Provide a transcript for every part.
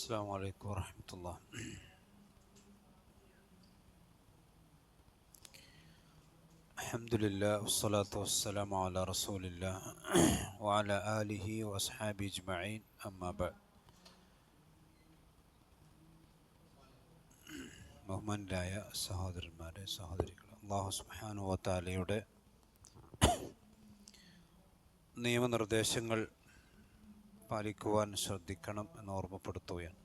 السلام عليكم ورحمة الله. الحمد لله والصلاة والسلام على رسول الله وعلى آله وأصحابه أجمعين أما بعد. ബഹുമാനരായ സഹോദരന്മാരെ സഹോദരികൾ, അല്ലാഹു സുബ്ഹാനഹു വ തആലയുടെ നിയമനിർദ്ദേശങ്ങൾ പാലിക്കുവാൻ ശ്രദ്ധിക്കണം എന്ന് ഓർമ്മപ്പെടുത്തുകയാണ്.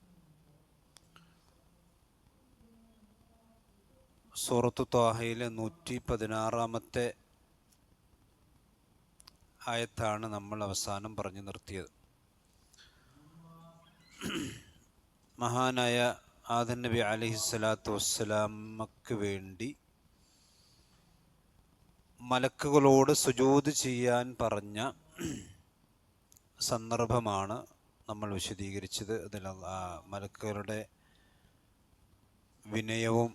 സൂറത്തു ത്വാഹയിലെ 116-ാമത്തെ ആയത്താണ് നമ്മൾ അവസാനം പറഞ്ഞു നിർത്തിയത്. മഹാനായ ആദം നബി അലൈഹിസ്സലാത്തു വസ്സലാമക്ക് വേണ്ടി മലക്കുകളോട് സുജൂദ് ചെയ്യാൻ പറഞ്ഞ സന്ദർഭമാണ് നമ്മൾ വിശദീകരിച്ചത്. അതിൽ മലക്കുകളുടെ വിനയവും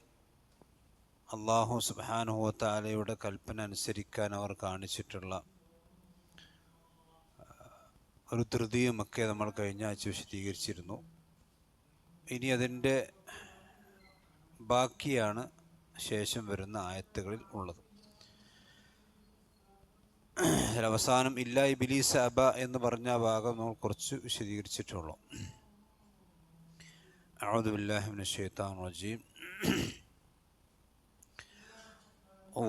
അല്ലാഹു സുബ്ഹാനഹു വ തആലയുടെ കൽപ്പന അനുസരിക്കാൻ അവർ കാണിച്ചിട്ടുള്ള ഒരു ധൃതിയുമൊക്കെ നമ്മൾ കഴിഞ്ഞ ആഴ്ച വിശദീകരിച്ചിരുന്നു. ഇനി അതിൻ്റെ ബാക്കിയാണ് ശേഷം വരുന്ന ആയത്തുകളിൽ ഉള്ളത്. അവസാനം ഇല്ല ഇബ്ലീസ അബ എന്ന് പറഞ്ഞ ഭാഗം നമ്മൾ കുറച്ച് വിശദീകരിച്ചിട്ടുള്ളൂ. അഊദു ബില്ലാഹി മിനശ് ശൈത്താനിർ റജീം.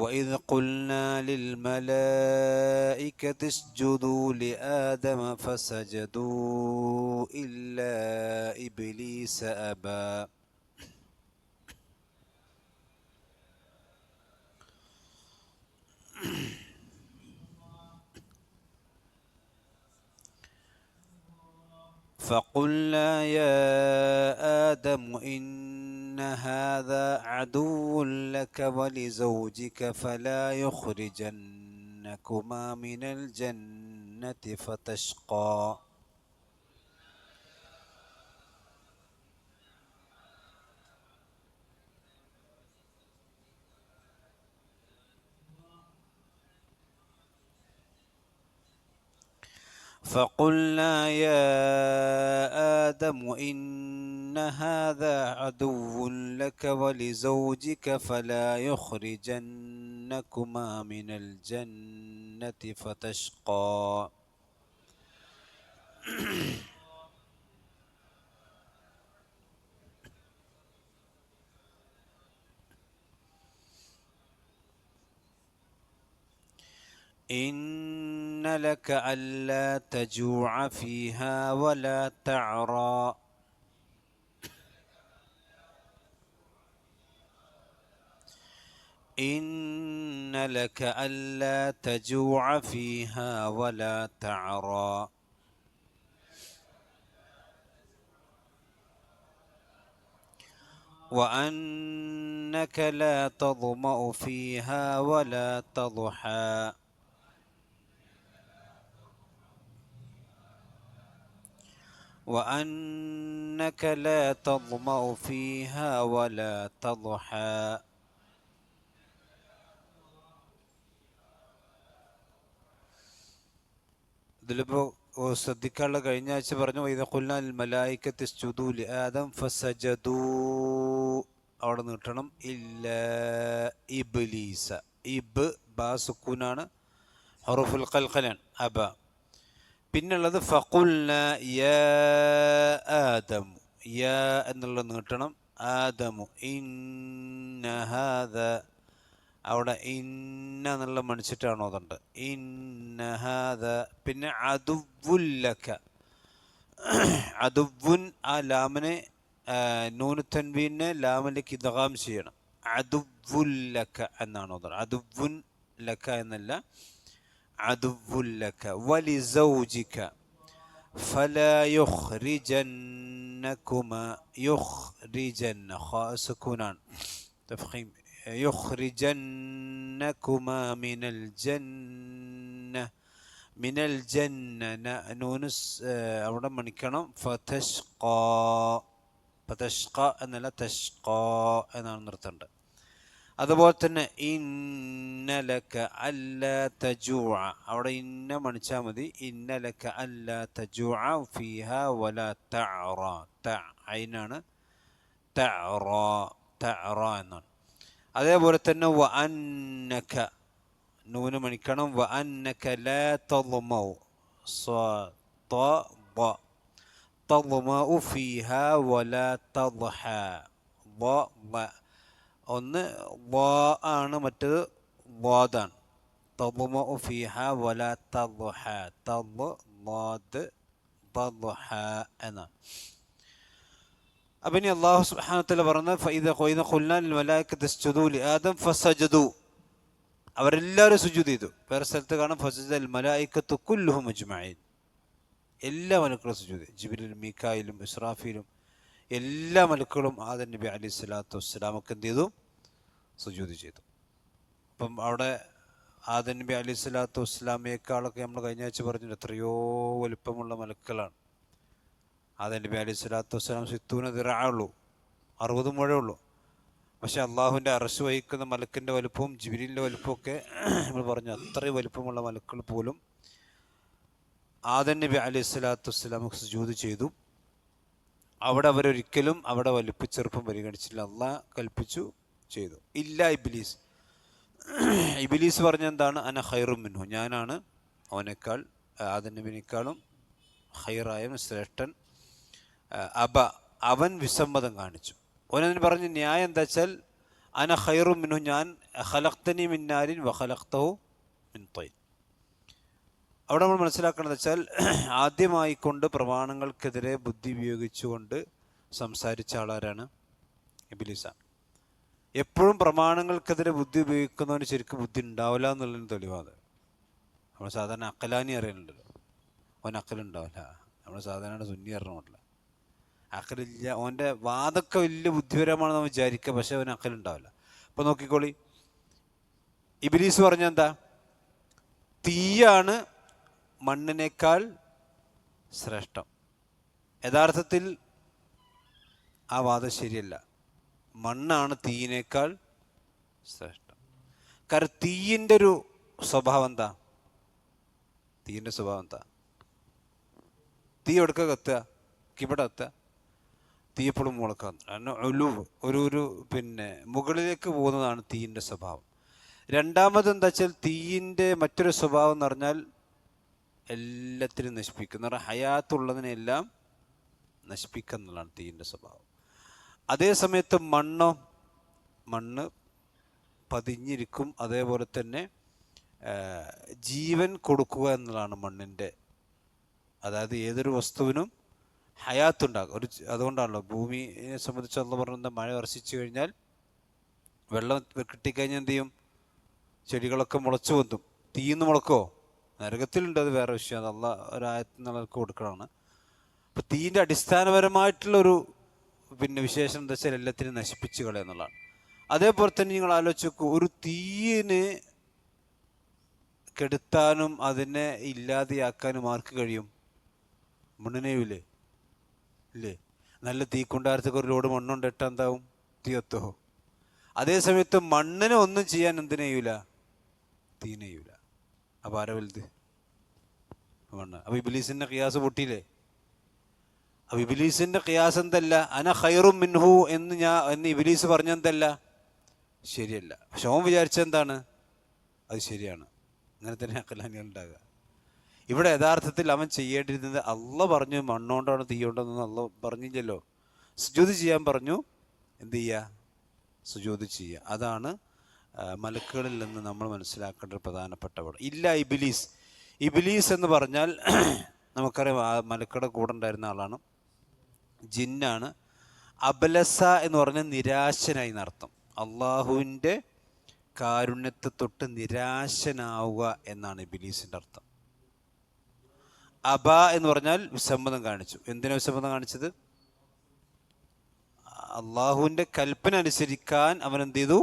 وَإِذْ قُلْنَا لِلْمَلَائِكَةِ اسْجُدُوا لِآدَمَ فَسَجَدُوا إِلَّا إِبْلِيسَ أَبَى. فَقُلْنَا يَا آدَمُ إِنَّ هَذَا عَدُوٌّ لَكَ وَلِزَوْجِكَ فَلَا يُخْرِجَنَّكُمَا مِنَ الْجَنَّةِ فَتَشْقَى. فَقُلْنَا يَا آدَمُ إِنَّ هَذَا عَدُوٌّ لَكَ وَلِزَوْجِكَ فَلَا يُخْرِجَنَّكُمَا مِنَ الْجَنَّةِ فَتَشْقَى. إِنَّ لَكَ أَلَّا تَجُوعَ فِيهَا وَلَا تَعْرَى. إِنَّ لَكَ أَلَّا تَجُوعَ فِيهَا وَلَا تَعْرَى. وَأَنَّكَ لَا تَظْمَأُ فِيهَا وَلَا تَضْحَى. وَأَنَّكَ لَا تَظْمَأُ فِيهَا وَلَا تَضْحَى. ഇതിലിപ്പോൾ ശ്രദ്ധിക്കാനുള്ള കഴിഞ്ഞ ആഴ്ച പറഞ്ഞു വഇദ് ഖുൽനാ ലിൽ മലായികത്തി ഇസ്ജുദൂ ലി ആദം ഫസജദൂ, അവിടെ നീട്ടണം ഇല്ലാ ഇബ്ലീസ. ഇബ് ബാ സുക്കൂനാണ്, ഹുറൂഫുൽ ഖൽഖലാണ്, അബ. പിന്നുള്ളത് ഫഖുൽനാ യാ ആദം, യാ എന്നുള്ളത് നീട്ടണം, ആദമു ഇന്ന ഹാദാ, അവിടെ ഇന്ന എന്നുള്ള മണിച്ചിട്ടാണ് ഓതേണ്ടത്. ഇന്ന ഹാദാ. പിന്നെ അദുവ്വുല്ലക, അദുവ്വുൻ ആ ലാമിനെ നൂനു തൻവീനെ ലാമിലേക്ക് ഇദ്ഗാം ചെയ്യണം. അദുവ്വുല്ലക എന്നാണ് ഓതേണ്ടത്. അദുവ്വുൻ ലക എന്നല്ല, അദുവ്വുല്ലക. വലിസൗജിക ഫലാ യുഖ്രിജന്നകുമാ, യുഖ്രിജന്ന ഖാ സുകൂനാണ്, തഫ്ഖീം, യുഖ്രിജന്നകുമാ മിനൽ ജന്ന, മിനൽ ജന്ന നൂനുസ് അവിടെ മണിക്കണം, ഫതഷ്ഖാ, ഫതഷ്ഖ എന്നല്ല തഷ്ഖാ എന്നാണ് നിർത്തേണ്ടത്. അതുപോലെ തന്നെ ഇന്നലക അല്ല തജൂഅ, അവിടെ ഇന്ന മണിച്ചാൽ മതി. ഇന്നലക അല്ല തജൂഅ ഫീഹ വല തഅറ. ഐനാണ് തഅറ, തഅറ എന്നാണ്. അതേപോലെ തന്നെ വ അന്നക, നൂന് മണിക്കണം. വ അന്നക ലാ തദ്മഉ, തദ്മഉ ഫീഹ വല തദ്ഹ. ഒന്ന് ആണ്, മറ്റത് വാദാണ്. തദ്മഉ ഫീഹ വല തദ്ഹ, തദ്ഹ എന്നാണ്. അപ്പം ഇനി അല്ലാഹു സുബ്ഹാനഹു വ തആല പറഞ്ഞത് ഫഇദ ഖുൽനാ ലിൽ മലായികതി ഇസ്ജുദൂ ലിആദം ഫസജദൂ, അവരെല്ലാവരും സുജൂദ് ചെയ്തു. വേറെ സ്ഥലത്ത് കാണാം ഫസജദൽ മലായികത്തു കുല്ലുഹും അജ്മഈൻ, എല്ലാ മലക്കുകളും സുജൂദ്. ജിബ്രീലും മീകായിലും ഇസ്രാഫീലും എല്ലാ മലക്കുകളും ആദം നബി അലൈഹി സ്വലാത്തു വസ്സലാമൊക്കെ എന്ത് ചെയ്തു? സുജൂദ് ചെയ്തു. അപ്പം അവിടെ ആദം നബി അലൈഹി സ്വലാത്തു വസ്സലാമയേക്കാളൊക്കെ നമ്മൾ കഴിഞ്ഞ ആഴ്ച പറഞ്ഞു എത്രയോ വലുപ്പമുള്ള മലക്കുകളാണ്. ആദം നബി അലൈഹി സ്വലാത്തു വസ്സലാം 60 ദിറാഉള്ളൂ, 60 മുഴയുള്ളൂ. പക്ഷെ അള്ളാഹുവിൻ്റെ അർശ് വഹിക്കുന്ന മലക്കിൻ്റെ വലുപ്പവും ജിബ്രീലിൻ്റെ വലുപ്പമൊക്കെ നമ്മൾ പറഞ്ഞു. അത്രയും വലുപ്പമുള്ള മലക്കുകൾ പോലും ആദം നബി അലൈഹി സ്വലാത്തു വസ്സലാമക്ക് സുജൂദ് ചെയ്തു. അവിടെ അവരൊരിക്കലും അവിടെ വലിപ്പച്ചെറുപ്പം പരിഗണിച്ചില്ല. അള്ളാഹ് കൽപ്പിച്ചു ചെയ്തു. ഇല്ല ഇബ്ലീസ്. ഇബ്ലീസ് പറഞ്ഞ എന്താണ്? അന ഖൈറും മിൻഹു, ഞാനാണ് അവനേക്കാൾ, ആദം നബിനേക്കാളും ഖൈറായ ശ്രേഷ്ഠൻ. അബ, അവൻ വിസമ്മതം കാണിച്ചു. അവനതിന് പറഞ്ഞ ന്യായം എന്താ വെച്ചാൽ അന ഖൈറും മിൻഹു, ഞാൻ ഖലഖ്തനി മിൻ നാരിൻ വ ഖലഖ്തഹു മിൻ ത്വയ്ൻ. അവിടെ നമ്മൾ മനസ്സിലാക്കേണ്ടത് വെച്ചാൽ ആദ്യമായി കൊണ്ട് പ്രമാണങ്ങൾക്കെതിരെ ബുദ്ധി ഉപയോഗിച്ചുകൊണ്ട് സംസാരിച്ച ആളാരാണ്? ഇബ്ലീസാണ്. എപ്പോഴും പ്രമാണങ്ങൾക്കെതിരെ ബുദ്ധി ഉപയോഗിക്കുന്നവന് ശരിക്കും ബുദ്ധി ഉണ്ടാവില്ല എന്നുള്ളതിന് തെളിവാണ്. നമ്മൾ സാധാരണ അക്കലാനി അറിയുന്നുണ്ടല്ലോ, അവൻ അക്കലുണ്ടാവില്ല. നമ്മൾ സാധാരണ സുന്നി അറിയണമല്ല, അക്കലില്ല. അവൻ്റെ വാദമൊക്കെ വലിയ ബുദ്ധിപരമാണെന്ന് നമ്മൾ വിചാരിക്കുക, പക്ഷെ അവന് അക്കലുണ്ടാവില്ല. അപ്പോൾ നോക്കിക്കോളി, ഇബ്ലീസ് പറഞ്ഞ എന്താ? തീയാണ് മണ്ണിനേക്കാൾ ശ്രേഷ്ഠം. യഥാർത്ഥത്തിൽ ആ വാദം ശരിയല്ല. മണ്ണാണ് തീയിനേക്കാൾ ശ്രേഷ്ഠം. കാരണം തീയിൻ്റെ ഒരു സ്വഭാവം എന്താ? തീയിൻ്റെ സ്വഭാവം എന്താ? തീ എവിടേക്കാ കത്തുക? ഇവിടെ കത്തുക. തീ എപ്പോഴും മുളക്കാൻ ഒരു മുകളിലേക്ക് പോകുന്നതാണ് തീയിൻ്റെ സ്വഭാവം. രണ്ടാമത് എന്താ വെച്ചാൽ തീയിൻ്റെ മറ്റൊരു സ്വഭാവം എന്ന് പറഞ്ഞാൽ എല്ലാത്തിനും നശിപ്പിക്കും. എന്ന് പറഞ്ഞാൽ ഹയാത്തുള്ളതിനെല്ലാം നശിപ്പിക്കുക എന്നുള്ളതാണ് തീയിൻ്റെ സ്വഭാവം. അതേ സമയത്ത് മണ്ണ് പതിഞ്ഞിരിക്കും. അതേപോലെ തന്നെ ജീവൻ കൊടുക്കുക എന്നുള്ളതാണ് മണ്ണിൻ്റെ. അതായത് ഏതൊരു വസ്തുവിനും ഹയാത്തുണ്ടാകും. അതുകൊണ്ടാണല്ലോ ഭൂമിയെ സംബന്ധിച്ച് അള്ളാഹു പറഞ്ഞ മഴ വർഷിച്ചു കഴിഞ്ഞാൽ, വെള്ളം കിട്ടിക്കഴിഞ്ഞാൽ എന്ത് ചെയ്യും? ചെടികളൊക്കെ മുളച്ചു വന്നും. തീയിന്ന് മുളക്കോ? നരകത്തിലുണ്ട്, അത് വേറെ വിഷയം. അത് അള്ളാഹ് ഒരായത്തിൽ നിന്നൊക്കെ കൊടുക്കണമാണ്. അപ്പം തീയിൻ്റെ അടിസ്ഥാനപരമായിട്ടുള്ളൊരു വിശേഷം എന്താ വെച്ചാൽ എല്ലാത്തിനും നശിപ്പിച്ച് കളയുക എന്നുള്ളതാണ്. അതേപോലെ തന്നെ നിങ്ങൾ ആലോചിച്ച് നോക്കൂ, ഒരു തീയിന് കെടുത്താനും അതിനെ ഇല്ലാതെയാക്കാനും ആർക്ക് കഴിയും? മണ്ണിനെയുമില്ലേ? ഇല്ലേ? നല്ല തീക്കുണ്ടാരത്തൊക്കെ ഒരു ലോഡ് മണ്ണുണ്ട് ഇട്ടാൽ എന്താവും? തീ കത്തോ? അതേ സമയത്ത് മണ്ണിനെ ഒന്നും ചെയ്യാൻ എന്തിനെയ്യൂല? തീനെയ്യൂല. അപ്പം ആരാ വലുത്? മണ്ണ്. അപ്പം ഇബ്ലീസിൻ്റെ ഖിയാസ് പൊട്ടിയില്ലേ? അപ്പം ഇബ്ലീസിൻ്റെ ഖിയാസ് എന്തല്ല? അന ഖൈറും മിൻഹു എന്ന് ഇബ്ലീസ് പറഞ്ഞെന്തല്ല? ശരിയല്ല. പക്ഷെ ഓൻ വിചാരിച്ചെന്താണ്? അത് ശരിയാണ്. അങ്ങനെ തന്നെ അഖലാനികൾ ഉണ്ടാകുക. ഇവിടെ യഥാർത്ഥത്തിൽ അവൻ ചെയ്യേണ്ടിരുന്നത്, അള്ളാഹ് പറഞ്ഞു മണ്ണുകൊണ്ടാണ് തീ കൊണ്ടെന്ന് അള്ളാഹ് പറഞ്ഞില്ലല്ലോ. സുജൂദ് ചെയ്യാൻ പറഞ്ഞു. എന്ത് ചെയ്യുക? സുജൂദ് ചെയ്യുക. അതാണ് മലക്കുകളിൽ നിന്ന് നമ്മൾ മനസ്സിലാക്കേണ്ട ഒരു പ്രധാനപ്പെട്ട പാഠം. ഇല്ല ഇബ്ലീസ് എന്ന് പറഞ്ഞാൽ നമുക്കറിയാം, ആ മലക്കുടെ കൂടെ ഉണ്ടായിരുന്ന ആളാണ്, ജിന്നാണ്. അബലസ എന്ന് പറഞ്ഞാൽ നിരാശനായി എന്നർത്ഥം. അള്ളാഹുവിൻ്റെ കാരുണ്യത്തെ തൊട്ട് നിരാശനാവുക എന്നാണ് ഇബ്ലീസിൻ്റെ അർത്ഥം. അബ എന്ന് പറഞ്ഞാൽ വിസമ്മതം കാണിച്ചു. എന്തിനാ വിസമ്മതം കാണിച്ചത്? അള്ളാഹുവിൻ്റെ കൽപ്പന അനുസരിക്കാൻ അവൻ എന്ത് ചെയ്തു?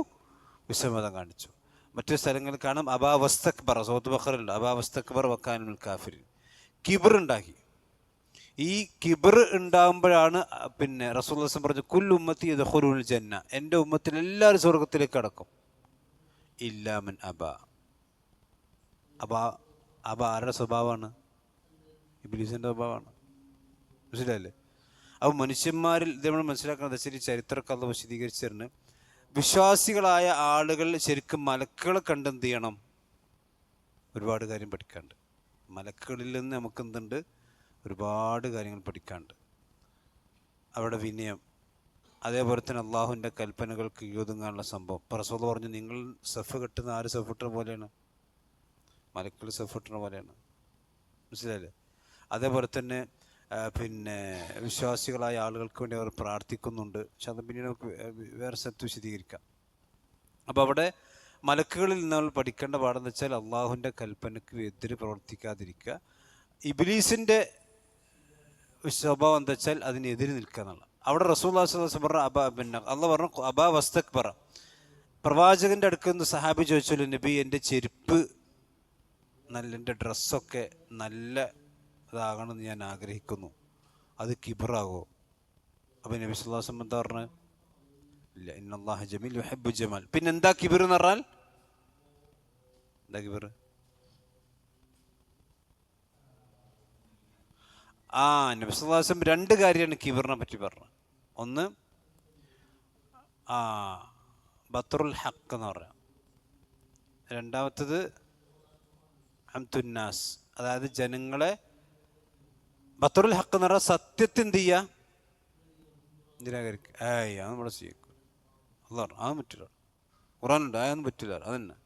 വിസമ്മതം കാണിച്ചു. മറ്റു സ്ഥലങ്ങളിൽ കാണും അബാ വസ്തക്ബർ, സൂറത്ത് ബഖറയിൽ അബാ വസ്തക്ബർ വക്കാനുൽ കാഫിരീൻ, കിബർ ഉണ്ടാക്കി. ഈ കിബർ ഉണ്ടാകുമ്പോഴാണ് റസൂലുള്ളാഹി പറഞ്ഞു കുല്ലു ഉമ്മത്തി യദ്ഖുലൂനൽ ജന്ന, എൻ്റെ ഉമ്മത്തിൽ എല്ലാവരും സ്വർഗത്തിലേക്ക് കടക്കും. ഇല്ലാ മൻ അബ. അബ ആരുടെ സ്വഭാവമാണ്? ഇബ്ലീസിന്റെ സ്വഭാവമാണ്. മനസ്സിലായില്ലേ? അപ്പോൾ മനുഷ്യന്മാരിൽ ഇത് നമ്മൾ മനസ്സിലാക്കുന്നത് ശരി, ചരിത്രമൊക്കെ അത് വിശദീകരിച്ചു തരുന്നത്, വിശ്വാസികളായ ആളുകൾ ശരിക്കും മലക്കുകളെ കണ്ട് എന്ത് ചെയ്യണം? ഒരുപാട് കാര്യം പഠിക്കാണ്ട്. മലക്കുകളിൽ നിന്ന് നമുക്ക് എന്തുണ്ട്? ഒരുപാട് കാര്യങ്ങൾ പഠിക്കാണ്ട്. അവിടെ വിനയം, അതേപോലെ തന്നെ അള്ളാഹുവിൻ്റെ കൽപ്പനകൾക്ക് കീഴൊതുങ്ങാനുള്ള സംഭവം. ഇപ്പോൾ റസൂൽ പറഞ്ഞു, നിങ്ങൾ സഫ് കെട്ടുന്ന ആര് സഫ് ഇട്ടുന്ന പോലെയാണ്? മലക്കുകൾ സഫ് ഇട്ടുന്ന പോലെയാണ്. മനസ്സിലായില്ലേ? അതേപോലെ തന്നെ പിന്നെ വിശ്വാസികളായ ആളുകൾക്ക് വേണ്ടി അവർ പ്രാർത്ഥിക്കുന്നുണ്ട്. പക്ഷെ അത് പിന്നീട് നമുക്ക് വേറെ സ്ഥലത്ത് വിശദീകരിക്കാം. അപ്പോൾ അവിടെ മലക്കുകളിൽ നമ്മൾ പഠിക്കേണ്ട പാടെന്ന് വെച്ചാൽ അള്ളാഹുവിൻ്റെ കൽപ്പനയ്ക്ക് എതിര് പ്രവർത്തിക്കാതിരിക്കുക. ഇബ്ലീസിൻ്റെ സ്വഭാവം എന്താ വെച്ചാൽ അതിനെതിരെ നിൽക്കുക എന്നുള്ള. അവിടെ റസൂലുള്ളാഹി സ്വല്ലല്ലാഹു അലൈഹി വസല്ലം പറഞ്ഞു, പിന്നെ അള്ളാഹ് പറഞ്ഞു അബാ വസ്തക്ബറ. പ്രവാചകൻ്റെ അടുക്കൽ നിന്ന് സഹാബി ചോദിച്ചല്ലോ, നബി എൻ്റെ ചെരുപ്പ് എൻ്റെ ഡ്രസ്സൊക്കെ നല്ല ഇതാകണമെന്ന് ഞാൻ ആഗ്രഹിക്കുന്നു, അത് കിബറാകോ? അപ്പം നബി സല്ലല്ലാഹു അലൈഹി വസല്ലം എന്താ പറഞ്ഞത്? ഇല്ല, ഇന്നല്ലാഹ ജമീൽ യുഹിബ്ബു ജമാൽ. പിന്നെ എന്താ കിബർ എന്ന് പറഞ്ഞാൽ? എന്താ കിബർ? നബി സല്ലല്ലാഹു അലൈഹി വസല്ലം രണ്ട് കാര്യമാണ് കിബറിനെ പറ്റി പറഞ്ഞത്. ഒന്ന് ബത്റുൽ ഹഖ് എന്ന് പറയാം. രണ്ടാമത്തത് ഹംതുന്നാസ്, അതായത് ജനങ്ങളെ. ബത്റുൽ ഹഖ് എന്ന് പറഞ്ഞാൽ സത്യത്തെ എന്ത് ചെയ്യുക? നിരാകരിക്കുക. അത് നമ്മളെ ചെയ്യും. അതാണ്, അതൊന്നും പറ്റില്ല. ഖുറാനുണ്ട്, അതൊന്നും പറ്റില്ല. അതന്നെ.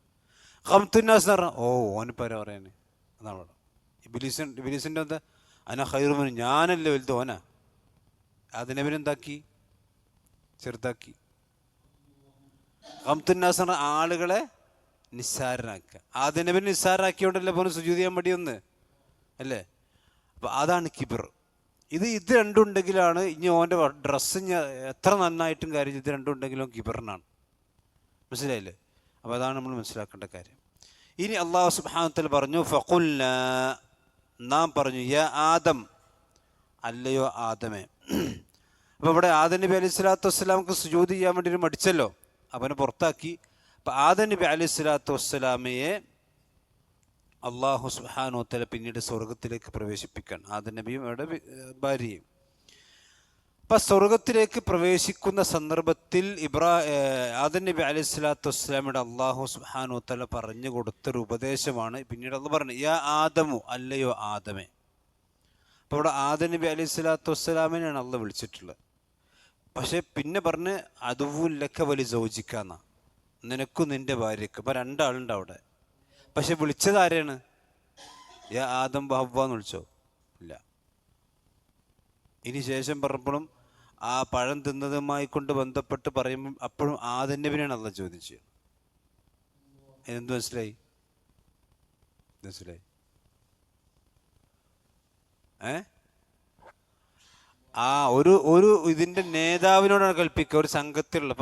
ഹംതുന്നാസ് എന്ന് പറഞ്ഞാൽ ഓനിപ്പോ പറയാന് അതാണ് അവിടെ. ഇബ്ലീസിൻ്റെ എന്താ? അന ഖൈറുമിൻ, ഞാനല്ലേ വലുത്, ഓനാ. അതിനെവരെന്താക്കി? ചെറുതാക്കി. ഹംതുന്നാസ് എന്ന് പറഞ്ഞാൽ ആളുകളെ നിസ്സാരനാക്കുക. അതിനെവർ നിസ്സാരനാക്കിയോണ്ടല്ലേ പോലും സുജൂദ് ചെയ്യാൻ മടിയൊന്ന് അല്ലേ? അപ്പം അതാണ് കിബർ. ഇത് രണ്ടുണ്ടെങ്കിലാണ് ഇനി ഓൻ്റെ ഡ്രസ്സ് എത്ര നന്നായിട്ടും കാര്യം, ഇത് രണ്ടുണ്ടെങ്കിലും കിബറിനാണ്. മനസ്സിലായില്ലേ? അപ്പോൾ അതാണ് നമ്മൾ മനസ്സിലാക്കേണ്ട കാര്യം. ഇനി അള്ളാഹു സുബ്ഹാനഹു വ തആല പറഞ്ഞു, ഫഖുൽനാ, നാം പറഞ്ഞു, യാ ആദം, അല്ലയോ ആദമേ. അപ്പോൾ ഇവിടെ ആദം നബി അലൈഹി സ്വലാത്തു വസ്സലാമക്ക് സുജൂദ് ചെയ്യാൻ വേണ്ടി മടിച്ചല്ലോ, അവനെ പുറത്താക്കി. അപ്പം ആദം നബി അലൈഹി സ്വലാത്തു വസ്സലാമയെ അള്ളാഹു സുബ്ഹാനഹു വ തആല പിന്നീട് സ്വർഗത്തിലേക്ക് പ്രവേശിപ്പിക്കാൻ, ആദം നബിയും അവരുടെ ഭാര്യയും. അപ്പം സ്വർഗത്തിലേക്ക് പ്രവേശിക്കുന്ന സന്ദർഭത്തിൽ ആദം നബി അലൈഹി സ്വലാത്തു വസ്സലാമയുടെ അള്ളാഹു സുബ്ഹാനഹു വ തആല പറഞ്ഞു കൊടുത്തൊരു ഉപദേശമാണ് പിന്നീട് അള്ളാഹു പറഞ്ഞു, യാ ആദമു, അല്ലയോ ആദമേ. അപ്പോൾ ഇവിടെ ആദം നബി അലൈഹി സ്വലാത്തു വസ്സലാമിനെയാണ് അള്ളാഹ് വിളിച്ചിട്ടുള്ളത്. പക്ഷെ പിന്നെ പറഞ്ഞ് അദുവുല്ലക വലി സൗജിക്കാന്ന, നിനക്കും നിന്റെ ഭാര്യയ്ക്ക്. അപ്പം രണ്ടാളുണ്ട് അവിടെ. പക്ഷെ വിളിച്ചത് ആരെയാണ്? യാ ആദം ഹവ്വ എന്ന് വിളിച്ചോ? ഇല്ല. ഇനി ശേഷം പറഞ്ഞപ്പോഴും ആ പഴം തിന്നതുമായി കൊണ്ട് ബന്ധപ്പെട്ട് പറയുമ്പോൾ അപ്പോഴും ആദം നബിനെയാണ് അള്ളാഹ് ചോദിച്ചത്. എന്ത് മനസ്സിലായി? ഒരു ഇതിന്റെ നേതാവിനോടാണ് കൽപ്പിക്കുക, ഒരു സംഘത്തിലുള്ള.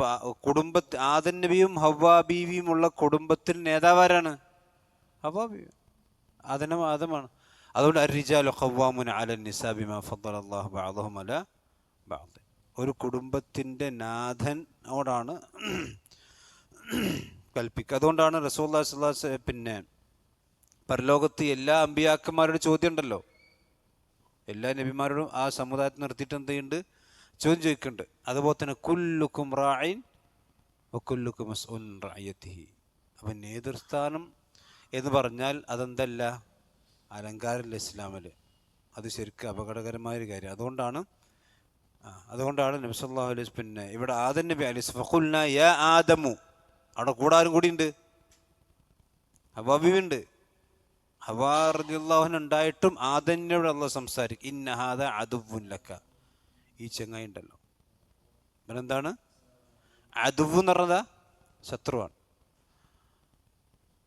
കുടുംബത്തിൽ ആദം നബിയും ഹവ്വാ ബീവിയും ഉള്ള കുടുംബത്തിൽ നേതാവാരാണ്? ഹവ്വാ ബീവി, ആദമാണ്. അതുകൊണ്ട് അർരിജാലു ഖവ്വാമുന അലൻ നിസാ ബിമാ ഫദ്ദലല്ലാഹു ബഅദഹും അലാ ബഅദ്. ഒരു കുടുംബത്തിന്റെ നാഥനോടാണ് കൽപ്പിക്കുക. അതുകൊണ്ടാണ് റസൂലുള്ളാഹി സ്വല്ലല്ലാഹു അലൈഹി വസല്ലം പിന്നെ പരലോകത്ത് എല്ലാ അമ്പിയാക്കന്മാരോടും ചോദ്യം ഉണ്ടല്ലോ. എല്ലാ നബിമാരോടും ആ സമുദായത്തിൽ നിർത്തിയിട്ട് എന്ത് ചെയ്യുന്നുണ്ട്? ചോദ്യം ചോദിക്കുന്നുണ്ട്. അതുപോലെ തന്നെ കുല്ലുക്കും റാഇൻ വകുല്ലുക്കും മസ്ഊലുൻ റഅയതിഹി. അപ്പം നേതൃസ്ഥാനം എന്ന് പറഞ്ഞാൽ അതെന്തല്ല, അലങ്കാരമില്ല ഇസ്ലാമിൽ. അത് ശരിക്കും അപകടകരമായൊരു കാര്യം. അതുകൊണ്ടാണ് നബി സല്ലല്ലാഹു അലൈഹി വസല്ലം പിന്നെ ഇവിടെ ആദം നബി അലൈഹി ഫഖുൽനാ യാ ആദമു, അവിടെ കൂടെ ആരും കൂടി ഉണ്ട്, ഹവ്വാ ബീവി ഉണ്ട്. ഹവ്വാ റളിയല്ലാഹു അൻഹ ഉണ്ടായിട്ടും ആദമിനോട് അള്ളാഹ് സംസാരിക്കും, ഇന്ന ഹാദാ അദുവ്വുൻ ലക. ഈ ചങ്ങായി ഉണ്ടല്ലോ, ഇവനെന്താണ്? അദുവ്വ് എന്ന് പറഞ്ഞതാ, ശത്രുവാണ്.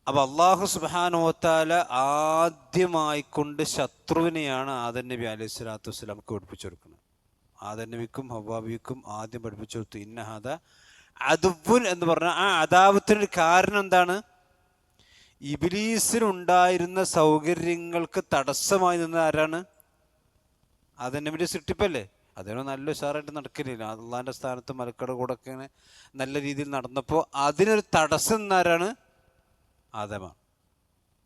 അപ്പം അള്ളാഹു സുബ്ഹാനഹു വ തആല ആദ്യമായിക്കൊണ്ട് ശത്രുവിനെയാണ് ആദം നബി അലൈഹി സ്വലാത്തു വസ്സലാമക്ക് പഠിപ്പിച്ചു കൊടുക്കുന്നത്. ആദം നബിക്കും ഹവ്വാ ബീവിക്കും ആദ്യം പഠിപ്പിച്ചു കൊടുത്തു, ഇന്ന ഹാദാ അദുവ്വുൻ എന്ന് പറഞ്ഞാൽ ആ അദാവത്തിനൊരു കാരണം എന്താണ്? ഇബ്ലീസിനുണ്ടായിരുന്ന സൗകര്യങ്ങൾക്ക് തടസ്സമായി നിന്നത് ആരാണ്? ആദം നബിയുടെ സൃഷ്ടിപ്പല്ലേ. അതിന് നല്ല ഉഷാറായിട്ട് നടക്കില്ല. അള്ളാഹിൻ്റെ സ്ഥാനത്ത് മലക്കയുടെ കൂടെ ഒക്കെ ഇങ്ങനെ നല്ല രീതിയിൽ നടന്നപ്പോൾ അതിനൊരു തടസ്സം നിന്നാരാണ്? ആദമാണ്.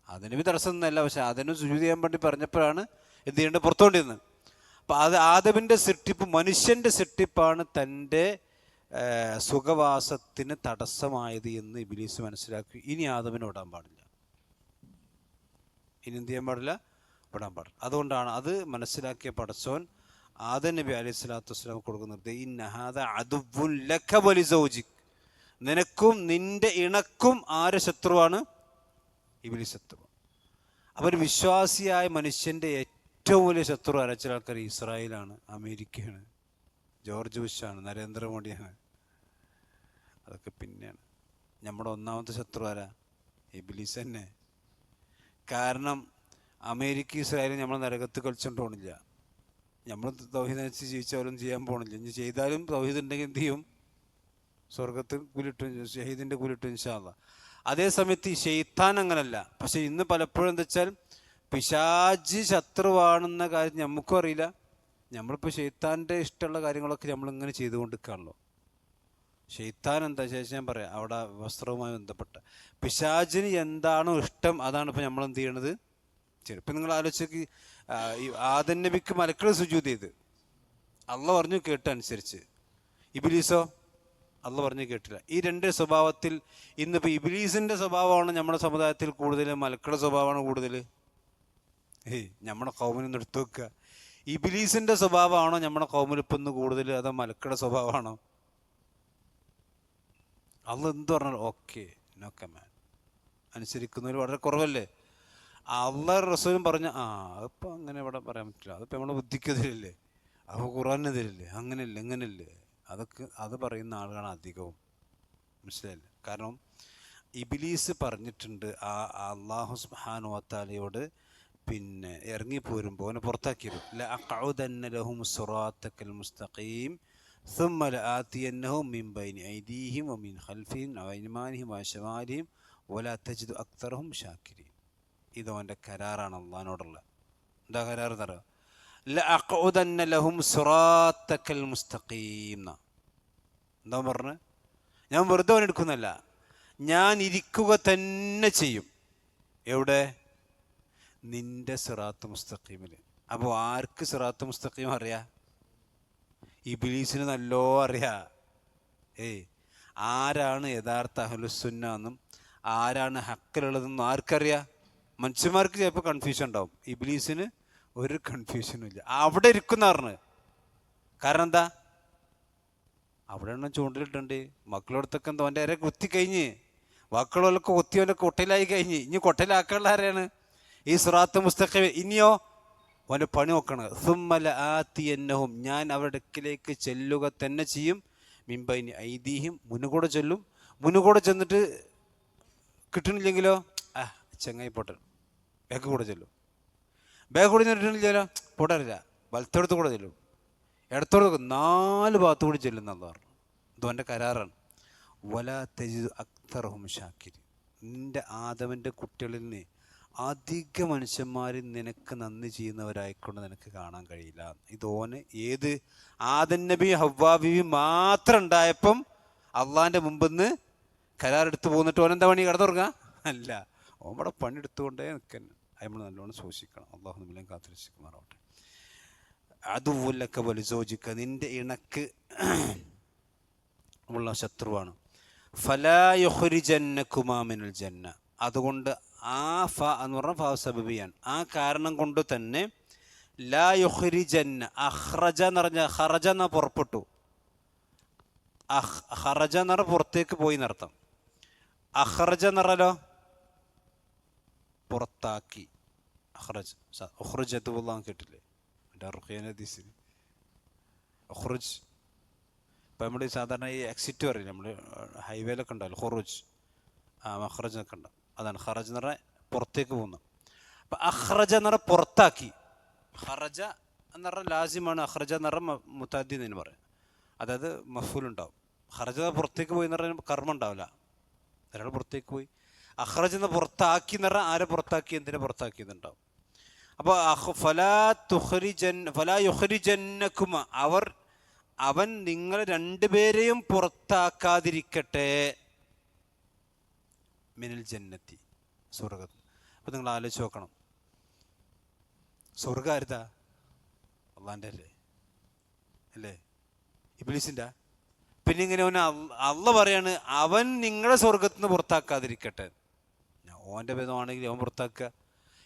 അതിന് തടസ്സമൊന്നുമല്ല, പക്ഷെ അതിനും സുജൂദ് ചെയ്യാൻ വേണ്ടി പറഞ്ഞപ്പോഴാണ് എന്ത് ചെയ്യേണ്ടത്, പുറത്തുകൊണ്ടിരുന്നത്. അപ്പം അത് ആദമിൻ്റെ സൃഷ്ടിപ്പ്, മനുഷ്യൻ്റെ സൃഷ്ടിപ്പാണ് തൻ്റെ സുഖവാസത്തിന് തടസ്സമായത് എന്ന് ഇബ്ലീസ് മനസ്സിലാക്കി. ഇനി ആദമിനെ വിടാൻ പാടില്ല, ഇനി എന്ത് ചെയ്യാൻ പാടില്ല, വിടാൻ പാടില്ല. അതുകൊണ്ടാണ് അത് മനസ്സിലാക്കിയ പടച്ചോൻ ആദം നബി അലൈഹി സ്വലാത്തു വസ്സലാം കൊടുക്കുന്നത്, ഇന്നഹാദ അദുവ്വുൻ ലക വലിസൗജിക്, നിനക്കും നിന്റെ ഇണക്കും ആര് ശത്രുവാണ്, ഇബ്ലീസ് ശത്രു. അപ്പോൾ ഒരു വിശ്വാസിയായ മനുഷ്യൻ്റെ ഏറ്റവും വലിയ ശത്രു ചില ആൾക്കാർ ഇസ്രായേലാണ്, അമേരിക്കയാണ്, ജോർജ് ബുഷാണ്, നരേന്ദ്രമോദിയാണ്. അതൊക്കെ പിന്നെയാണ്. നമ്മുടെ ഒന്നാമത്തെ ശത്രു ആരാ, ഇബ്ലീസ് തന്നെ. കാരണം അമേരിക്ക ഇസ്രായേലും നമ്മൾ നരകത്ത് കളിച്ചുകൊണ്ട് പോകണില്ല, നമ്മൾ തൗഹീദ് അനുസരിച്ച് ജീവിച്ചാലും ചെയ്യാൻ പോകണില്ല. ഇനി ചെയ്താലും തൗഹീദ് ഉണ്ടെങ്കിൽ എന്ത് ചെയ്യും, സ്വർഗത്തിൽ കൂലിട്ടും, ഷഹീദിൻ്റെ കൂലിട്ടും ഇൻഷാ അല്ലാഹ്. അതേ സമയത്ത് ഈ ശൈത്താൻ അങ്ങനല്ല. പക്ഷെ ഇന്ന് പലപ്പോഴും എന്താ വെച്ചാൽ പിശാച് ശത്രുവാണെന്ന കാര്യം നമുക്കും അറിയില്ല. നമ്മളിപ്പോൾ ശൈത്താൻ്റെ ഇഷ്ടമുള്ള കാര്യങ്ങളൊക്കെ നമ്മളിങ്ങനെ ചെയ്തുകൊണ്ടിരിക്കുകയാണല്ലോ. ശൈത്താൻ എന്താ ശേഷം ഞാൻ പറയാം, അവിടെ വസ്ത്രവുമായി ബന്ധപ്പെട്ട പിശാചിന് എന്താണോ ഇഷ്ടം അതാണ് ഇപ്പോൾ നമ്മൾ എന്ത് ചെയ്യണത്. ചിലപ്പോൾ നിങ്ങൾ ആലോചിച്ച്, ഈ ആദം നബിക്ക് മലക്കൾ സുജൂദ് ചെയ്ത് അള്ളാഹ് പറഞ്ഞു കേട്ടനുസരിച്ച്, ഇബ്ലീസോ അള്ളാഹ് പറഞ്ഞു കേട്ടില്ല. ഈ രണ്ട് സ്വഭാവത്തിൽ ഇന്നിപ്പോൾ ഇബ്ലീസിൻ്റെ സ്വഭാവമാണ് നമ്മുടെ സമുദായത്തിൽ കൂടുതൽ, മലക്കളുടെ സ്വഭാവമാണ് കൂടുതൽ. നമ്മുടെ കൗമിൽ നിന്ന് എടുത്തു വെക്കുക, ഇബ്ലീസിൻ്റെ സ്വഭാവമാണോ നമ്മുടെ കൗമിൽ ഇപ്പം ഇന്ന് കൂടുതൽ, അതോ മലക്കളുടെ സ്വഭാവമാണോ? അള്ളാഹ് എന്ത് പറഞ്ഞാൽ ഓക്കെ, നോ കമാൻഡ്, അനുസരിക്കുന്നവർ വളരെ കുറവല്ലേ. അള്ളാഹ് റസൂലും പറഞ്ഞ അതിപ്പോൾ അങ്ങനെ ഇവിടെ പറയാൻ പറ്റില്ല, അതിപ്പോൾ നമ്മുടെ ബുദ്ധിക്കെതിരല്ലേ, അപ്പോൾ ഖുർആനെതിരല്ലേ, അങ്ങനെയല്ലേ ഇങ്ങനെയല്ലേ, അതൊക്കെ അത് പറയുന്ന ആളുകളാണ് അധികവും. മനസ്സിലായില്ല? കാരണം ഇബ്ലീസ് പറഞ്ഞിട്ടുണ്ട് അല്ലാഹു സുബ്ഹാനഹു വ തആലയോട്, പിന്നെ ഇറങ്ങിപ്പോരുമ്പോൾ അവനെ പുറത്താക്കിയിരുന്നു, ലഅഖഉദന്ന ലഹും സിറാത്തക്കൽ മുസ്തഖീം സുമ്മ ലആതിയന്നഹും മിൻ ബൈനി ഐദീഹിം വമിൻ ഖൽഫിഹിം വഅയ്മാനിഹിം വശമാലിഹിം വലാ തജിദു അക്തറഹും ശാകിരീൻ. ഇതവൻ്റെ കരാറാണ് അള്ളാഹിനോടുള്ള. എന്താ കരാർ എന്ന് പറയുക, ലഅഖഉദന്ന ലഹും സിറാത്തക്കൽ മുസ്തഖീം. എന്താ പറഞ്ഞ്, ഞാൻ വെറുതെ അവൻ എടുക്കുന്നല്ല, ഞാൻ ഇരിക്കുക തന്നെ ചെയ്യും. എവിടെ? നിന്റെ സിറാത്ത് മുസ്തഖീമിൽ. അപ്പോൾ ആർക്ക് സിറാത്ത് മുസ്തഖീം അറിയാം? ഇബ്ലീസിന് നല്ലോ അറിയാം. ആരാണ് യഥാർത്ഥ അഹ്ലുസുന്ന എന്നും ആരാണ് ഹക്കിലുള്ളതെന്നും ആർക്കറിയാം? മനുഷ്യന്മാർക്ക് ചിലപ്പോൾ കൺഫ്യൂഷൻ ഉണ്ടാവും, ഇബ്ലീസിന് ഒരു കൺഫ്യൂഷനും ഇല്ല. അവിടെ ഇരിക്കുന്ന പറഞ്ഞ്, കാരണം എന്താ, അവിടെ എണ്ണം ചൂണ്ടിലിട്ടുണ്ട്. മക്കളോടത്തൊക്കെ എന്താ അവൻ്റെ അര കുത്തിക്കഴിഞ്ഞ്, മക്കളൊക്കെ കുത്തിയവൻ്റെ കൊട്ടയിലായി കഴിഞ്ഞ്, ഇനി കൊട്ടയിലാക്കാനുള്ള ആരെയാണ്? ഈ സിറാത്ത് മുസ്തഖീം. ഇനിയോ അവൻ്റെ പണി നോക്കണം. സുമ്മ ലആതിയന്നഹും, ഞാൻ അവരുടെ അടുക്കിലേക്ക് ചെല്ലുക തന്നെ ചെയ്യും, മിൻ ബൈനി ഐദീഹിം, മുന്നുകൂടെ ചെല്ലും. മുന്നുകൂടെ ചെന്നിട്ട് കിട്ടണില്ലെങ്കിലോ ചങ്ങായി പോട്ടെ, ബാക്ക് കൂടെ ചെല്ലും. ബാക്ക് കൂടെ കിട്ടണില്ലല്ലോ പോട്ടറില്ല, വലത്തോടത്ത് കൂടെ ചെല്ലും, ഇടത്തോടത്ത് 4 ഭാഗത്തു കൂടി ചെല്ലുന്നല്ല പറഞ്ഞു. ഇത് അവൻ്റെ കരാറാണ്. വലാ തജിദു അക്തറഹും ശാകിരീൻ. നിന്റെ ആദമിൻ്റെ കുട്ടികളിൽ നിന്ന് അധിക മനുഷ്യന്മാരിൽ നിനക്ക് നന്ദി ചെയ്യുന്നവരായിക്കൊണ്ട് നിനക്ക് കാണാൻ കഴിയില്ല. ഇതോന് ഏത് ആദം നബി ഹവ്വാ ബീവി മാത്രം ഉണ്ടായപ്പം അള്ളാഹിൻ്റെ മുമ്പിന്ന് കരാറെടുത്ത് പോന്നിട്ട് ഓനെന്താ പണി, കിടന്നുറങ്ങുക അല്ല, ഓമ്പടെ പണിയെടുത്തുകൊണ്ടേ നിൽക്കാൻ. നമ്മൾ നല്ലോണം സൂക്ഷിക്കണം. അള്ളാഹു നമ്മളെയും കാത്തുരക്ഷിക്കുമാറാവട്ടെ. അതുപോലൊക്കെ വലിസോജിക്ക, നിന്റെ ഇണക്ക് ഉള്ള ശത്രുവാണ്. ഫലാ യുഖ്രിജന്നകുമാ മിനൽ ജന്ന. അതുകൊണ്ട് ആ ഫ എന്ന് പറഞ്ഞാൽ ഫ സബബിയാണ്. ആ കാരണം കൊണ്ട് തന്നെ ലാ യുഖ്രിജന്ന, അഖ്റജ എന്ന് പറഞ്ഞാൽ ഖറജ എന്ന പുറപ്പെട്ടു, ഖറജ എന്ന് പറഞ്ഞാൽ പുറത്തേക്ക് പോയി എന്നർത്ഥം. അഖ്റജ എന്ന് പറഞ്ഞാലോ പുറത്താക്കി. അഖ്റജ് ഉഖ്റുജത്തുല്ലാഹ് കേട്ടില്ലേ എൻ്റെ റുഖിയ ഹദീസിൽ, ഉഖ്റുജ്. ഇപ്പം നമ്മൾ സാധാരണ ഈ എക്സിറ്റ് പറയും, നമ്മൾ ഹൈവേയിലൊക്കെ ഉണ്ടാവില്ല ഖുറൂജ്, മഖ്റജ് എന്നൊക്കെ ഉണ്ടാവും. അതാണ് ഖറജ് എന്ന് പറഞ്ഞാൽ പുറത്തേക്ക് പോകുന്നു. അപ്പം അഖ്റജ എന്ന് പറഞ്ഞാൽ പുറത്താക്കി. ഖറജ എന്ന് പറഞ്ഞാൽ ലാസിമാണ്, അഖ്റജ എന്ന് പറഞ്ഞാൽ മുതഅദ്ദി എന്ന് പറയാം, അതായത് മഫ്ഊൽ ഉണ്ടാവും. ഖറജ പുറത്തേക്ക് പോയി എന്ന് പറഞ്ഞാൽ കർമ്മം ഉണ്ടാവില്ല, ഒരാൾ പുറത്തേക്ക് പോയി. അഖ്റജ എന്ന് പുറത്താക്കി എന്ന് പറഞ്ഞാൽ ആരെ പുറത്താക്കി, എന്തിനെ പുറത്താക്കിയെന്നുണ്ടാവും. അപ്പോൾ ഫലാ യുഖ്രിജന്നകുമ, അവൻ നിങ്ങൾ രണ്ടുപേരെയും പുറത്താക്കാതിരിക്കട്ടെ, മിനൽ ജന്നത്തി, സ്വർഗത്ത്. അപ്പം നിങ്ങൾ ആലോചിച്ച് നോക്കണം, സ്വർഗം ആരുതാ? അള്ളാൻ്റെ അല്ലേ? അല്ലേ? ഇബ്ലീസിൻ്റെ? പിന്നെ ഇങ്ങനെ അവന് അള്ള പറയാണ് അവൻ നിങ്ങളെ സ്വർഗത്തിൽ നിന്ന് പുറത്താക്കാതിരിക്കട്ടെ. ഓൻ്റെ ഭേദമാണെങ്കിൽ അവൻ പുറത്താക്കുക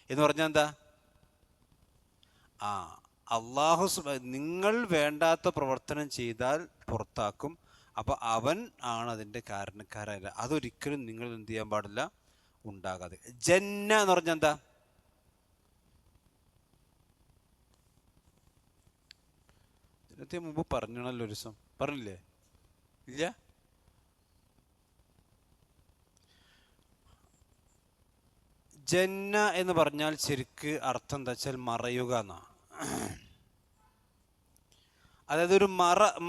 എന്ന് പറഞ്ഞാൽ എന്താ? അള്ളാഹു നിങ്ങൾ വേണ്ടാത്ത പ്രവർത്തനം ചെയ്താൽ പുറത്താക്കും. അപ്പോൾ അവൻ ആണ് അതിൻ്റെ കാരണക്കാരല്ല. അതൊരിക്കലും നിങ്ങൾ എന്ത് ചെയ്യാൻ പാടില്ല, ഉണ്ടാകാതെ. ജന്ന എന്ന് പറഞ്ഞാൽ എന്താ? ജന്നത്തെ മുമ്പ് പറഞ്ഞണല്ലോ, ഒരു ദിവസം പറഞ്ഞില്ലേ? ഇല്ല? ജന്ന എന്ന് പറഞ്ഞാൽ ശരിക്ക് അർത്ഥം എന്താ വെച്ചാൽ മറയുക എന്നാ. അതായത് ഒരു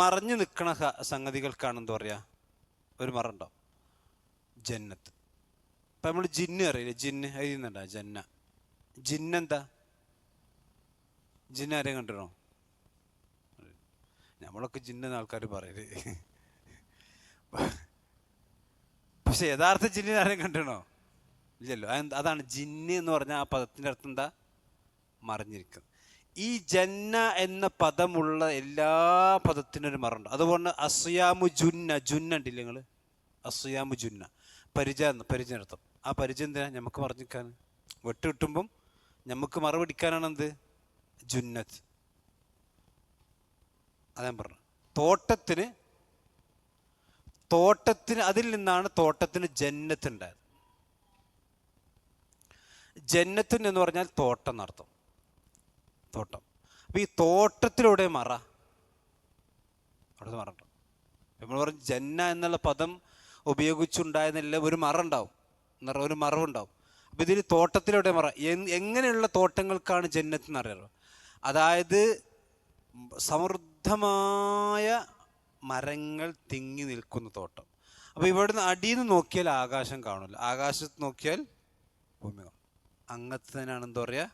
മറഞ്ഞു നിൽക്കണ സംഗതികൾക്കാണ് എന്താ പറയുക, ഒരു മറ ഉണ്ടാവും, ജന്നത്ത്. ഇപ്പം നമ്മൾ ജിന്ന് അറിയില്ലേ? ജിന്ന് എഴുതുന്നുണ്ടോ? ജന്ന. ജിന്നെന്താ? ജിന്ന് ആരെയും കണ്ടിരണോ? നമ്മളൊക്കെ ജിന്നെന്ന് ആൾക്കാർ പറയല്, പക്ഷെ യഥാർത്ഥ ജിന്നിനെ ആരെയും കണ്ടിരണോ? ഇല്ലല്ലോ. അതാണ് ജിന്ന് എന്ന് പറഞ്ഞാൽ ആ പദത്തിൻ്റെ അർത്ഥം എന്താ? മറിഞ്ഞിരിക്കുന്നത്. ഈ ജന്ന എന്ന പദമുള്ള എല്ലാ പദത്തിനും ഒരു മറുണ്ട്. അതുപോലെ അസ്യാമു ജുന്ന, ജുന്ന ഉണ്ടില്ല നിങ്ങൾ? അസ്യാമു ജുന്ന പരിചയർത്ഥം. ആ പരിചയം എന്തിനാ? നമുക്ക് മറിഞ്ഞിരിക്കാൻ. വെട്ട് കിട്ടുമ്പം നമുക്ക് മറുപിടിക്കാനാണ് എന്ത്? ജുന്നത്ത്. അതാ പറഞ്ഞു. തോട്ടത്തിന് അതിൽ നിന്നാണ് തോട്ടത്തിന് ജന്നത്ത് ഉണ്ടായത്. ജന്നത്തിന് എന്ന് പറഞ്ഞാൽ തോട്ടം എന്നർത്ഥം, തോട്ടം. അപ്പം ഈ തോട്ടത്തിലൂടെ മറ, അവിടെ മറണ്ടോ? നമ്മൾ പറഞ്ഞു ജന്ന എന്നുള്ള പദം ഉപയോഗിച്ചുണ്ടായെന്നില്ല, ഒരു മറ ഉണ്ടാവും, ഒരു മറവുണ്ടാവും. അപ്പം ഇതിൽ തോട്ടത്തിലൂടെ മറ. എങ്ങനെയുള്ള തോട്ടങ്ങൾക്കാണ് ജന്നത്ത് എന്നറിയാലോ? അതായത് സമൃദ്ധമായ മരങ്ങൾ തിങ്ങി നിൽക്കുന്ന തോട്ടം. അപ്പോൾ ഇവിടുന്ന് അടിയിൽ നിന്ന് നോക്കിയാൽ ആകാശം കാണില്ല, ആകാശത്ത് നോക്കിയാൽ ഭൂമി കാണും. അങ്ങനത്തെ തന്നെയാണ് എന്താ പറയുക,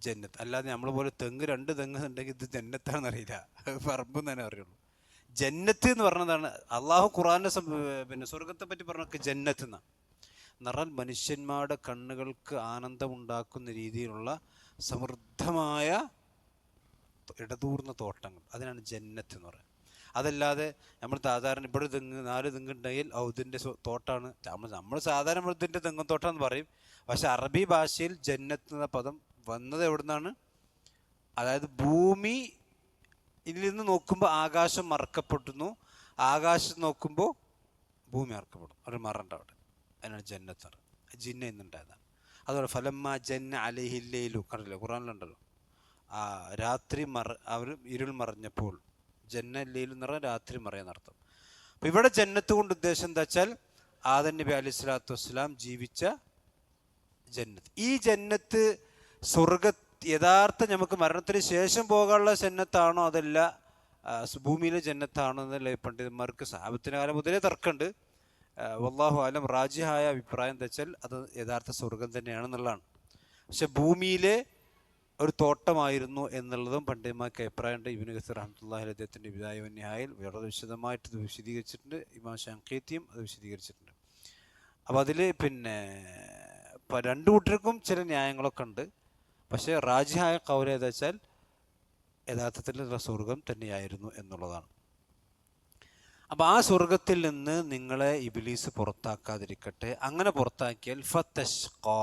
ജന്നത്ത്. അല്ലാതെ നമ്മൾ പോലെ രണ്ട് തെങ്ങ് ഉണ്ടെങ്കിൽ ഇത് ജന്നത്താണെന്ന് അറിയില്ല, പറമ്പെന്ന് തന്നെ അറിയുള്ളൂ. ജന്നത്ത് എന്ന് പറഞ്ഞതാണ് അള്ളാഹു ഖുർആന്റെ പിന്നെ സ്വർഗത്തെ പറ്റി പറഞ്ഞൊക്കെ ജന്നത്ത് എന്നാണ്. നിറൽ മനുഷ്യന്മാരുടെ കണ്ണുകൾക്ക് ആനന്ദമുണ്ടാക്കുന്ന രീതിയിലുള്ള സമൃദ്ധമായ ഇടതൂർന്ന തോട്ടങ്ങൾ, അതിനാണ് ജന്നത്ത് എന്ന് പറയുന്നത്. അതല്ലാതെ നമ്മൾ സാധാരണ ഇവിടെ തെങ്ങ് 4 തെങ്ങുണ്ടെങ്കിൽ ഇതിൻ്റെ തോട്ടാണ്, നമ്മൾ സാധാരണ ഇതിൻ്റെ തെങ്ങും തോട്ടം പറയും. പക്ഷെ അറബി ഭാഷയിൽ ജന്നത്ത് എന്ന പദം വന്നത് എവിടെ നിന്നാണ്? അതായത് ഭൂമി ഇതിൽ നിന്ന് നോക്കുമ്പോൾ ആകാശം മറക്കപ്പെടുന്നു, ആകാശത്ത് നോക്കുമ്പോൾ ഭൂമി മറക്കപ്പെടും, ഒരു മറണ്ട് അവിടെ. അതിനാണ് ജന്നത്ത്. ജിന്ന എന്നുണ്ടായതാണ്. അതുപോലെ ഫലമ്മ ജന്ന അലഹില്ലയിലു കണ്ടില്ലേ, ഖുറാനിലുണ്ടല്ലോ. രാത്രി അവർ ഇരുൾ മറഞ്ഞപ്പോൾ, ജന്നല്ലയിലും എന്ന് പറഞ്ഞാൽ രാത്രി മറയെന്നർത്ഥം. അപ്പം ഇവിടെ ജന്നത്ത് കൊണ്ട് ഉദ്ദേശം എന്താ വെച്ചാൽ ആദം നബി അലൈഹി സ്വലാത്തു വസ്സലാം ജീവിച്ച ജന്നത്ത്. ഈ ജന്നത്ത് യഥാർത്ഥ നമുക്ക് മരണത്തിന് ശേഷം പോകാനുള്ള ജന്നത്താണോ അതല്ല ഭൂമിയിലെ ജന്നത്താണോ എന്നല്ല പണ്ഡിതന്മാർക്ക് സഹാബത്തിന്റെ കാലം മുതലേ തർക്കമുണ്ട്. വല്ലാഹു ആലം, റാജിഹായ അഭിപ്രായം എന്താ വെച്ചാൽ അത് യഥാർത്ഥ സ്വർഗം തന്നെയാണെന്നുള്ളതാണ്. പക്ഷെ ഭൂമിയിലെ ഒരു തോട്ടമായിരുന്നു എന്നുള്ളതും പണ്ഡിതന്മാർക്ക് അഭിപ്രായമുണ്ട്. ഇബ്നു കസീർ റഹ്മത്തുള്ളാഹി അലൈഹി അദ്ദേഹത്തിൻ്റെ ബിദായ വന്നിഹായിൽ വളരെ വിശദമായിട്ട് ഇത് വിശദീകരിച്ചിട്ടുണ്ട്. ഇമാം ശൻഖീത്തിയും അത് വിശദീകരിച്ചിട്ടുണ്ട്. അപ്പോൾ അതിൽ പിന്നെ രണ്ടു കൂട്ടർക്കും ചില ന്യായങ്ങളൊക്കെ ഉണ്ട്. പക്ഷേ റാജിഹായ ഖൗൽ ഏതാ വെച്ചാൽ യഥാർത്ഥത്തിൽ സ്വർഗം തന്നെയായിരുന്നു എന്നുള്ളതാണ്. അപ്പം ആ സ്വർഗത്തിൽ നിന്ന് നിങ്ങളെ ഇബ്ലീസ് പുറത്താക്കാതിരിക്കട്ടെ. അങ്ങനെ പുറത്താക്കിയാൽ ഫതശ്ഖാ,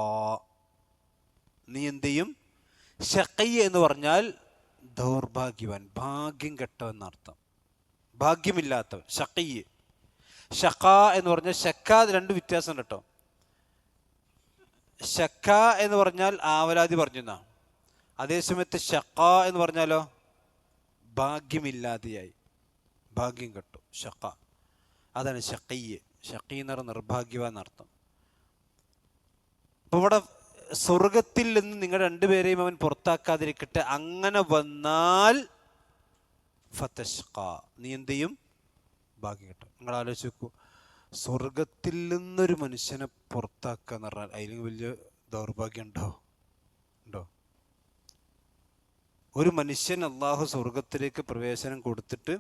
നീ എന്ത് ചെയ്യും? ഷഖി എന്ന് പറഞ്ഞാൽ ദൗർഭാഗ്യവാൻ, ഭാഗ്യം കെട്ടവെന്നർത്ഥം, ഭാഗ്യമില്ലാത്തവൻ. ഷഖി, ഷഖ എന്ന് പറഞ്ഞാൽ ഷക്ക, 2 വ്യത്യാസം കേട്ടോ. ഷക്ക എന്ന് പറഞ്ഞാൽ ആവലാതി പറഞ്ഞാ, അതേസമയത്ത് ഷഖ എന്ന് പറഞ്ഞാലോ ഭാഗ്യമില്ലാതെയായി, ഭാഗ്യം കെട്ടു. ഷഖ, അതാണ് ഷഖി. ഷഖി എന്ന് പറഞ്ഞാൽ നിർഭാഗ്യവാൻ എന്നർത്ഥം. അപ്പൊ ഇവിടെ സ്വർഗത്തിൽ നിന്ന് നിങ്ങൾ 2 പേരെയും അവൻ പുറത്താക്കാതിരിക്കട്ടെ. അങ്ങനെ വന്നാൽ ഫതശ്ഖാ, നീ എന്ത് ചെയ്യും? ഭാഗ്യം കിട്ടും. നിങ്ങൾ ആലോചിച്ച് നോക്കൂ, സ്വർഗത്തിൽ നിന്നൊരു മനുഷ്യനെ പുറത്താക്കുക എന്ന് പറഞ്ഞാൽ അതിന് വലിയ ദൗർഭാഗ്യം ഉണ്ടോ? ഒരു മനുഷ്യൻ അള്ളാഹു സ്വർഗത്തിലേക്ക് പ്രവേശനം കൊടുത്തിട്ട്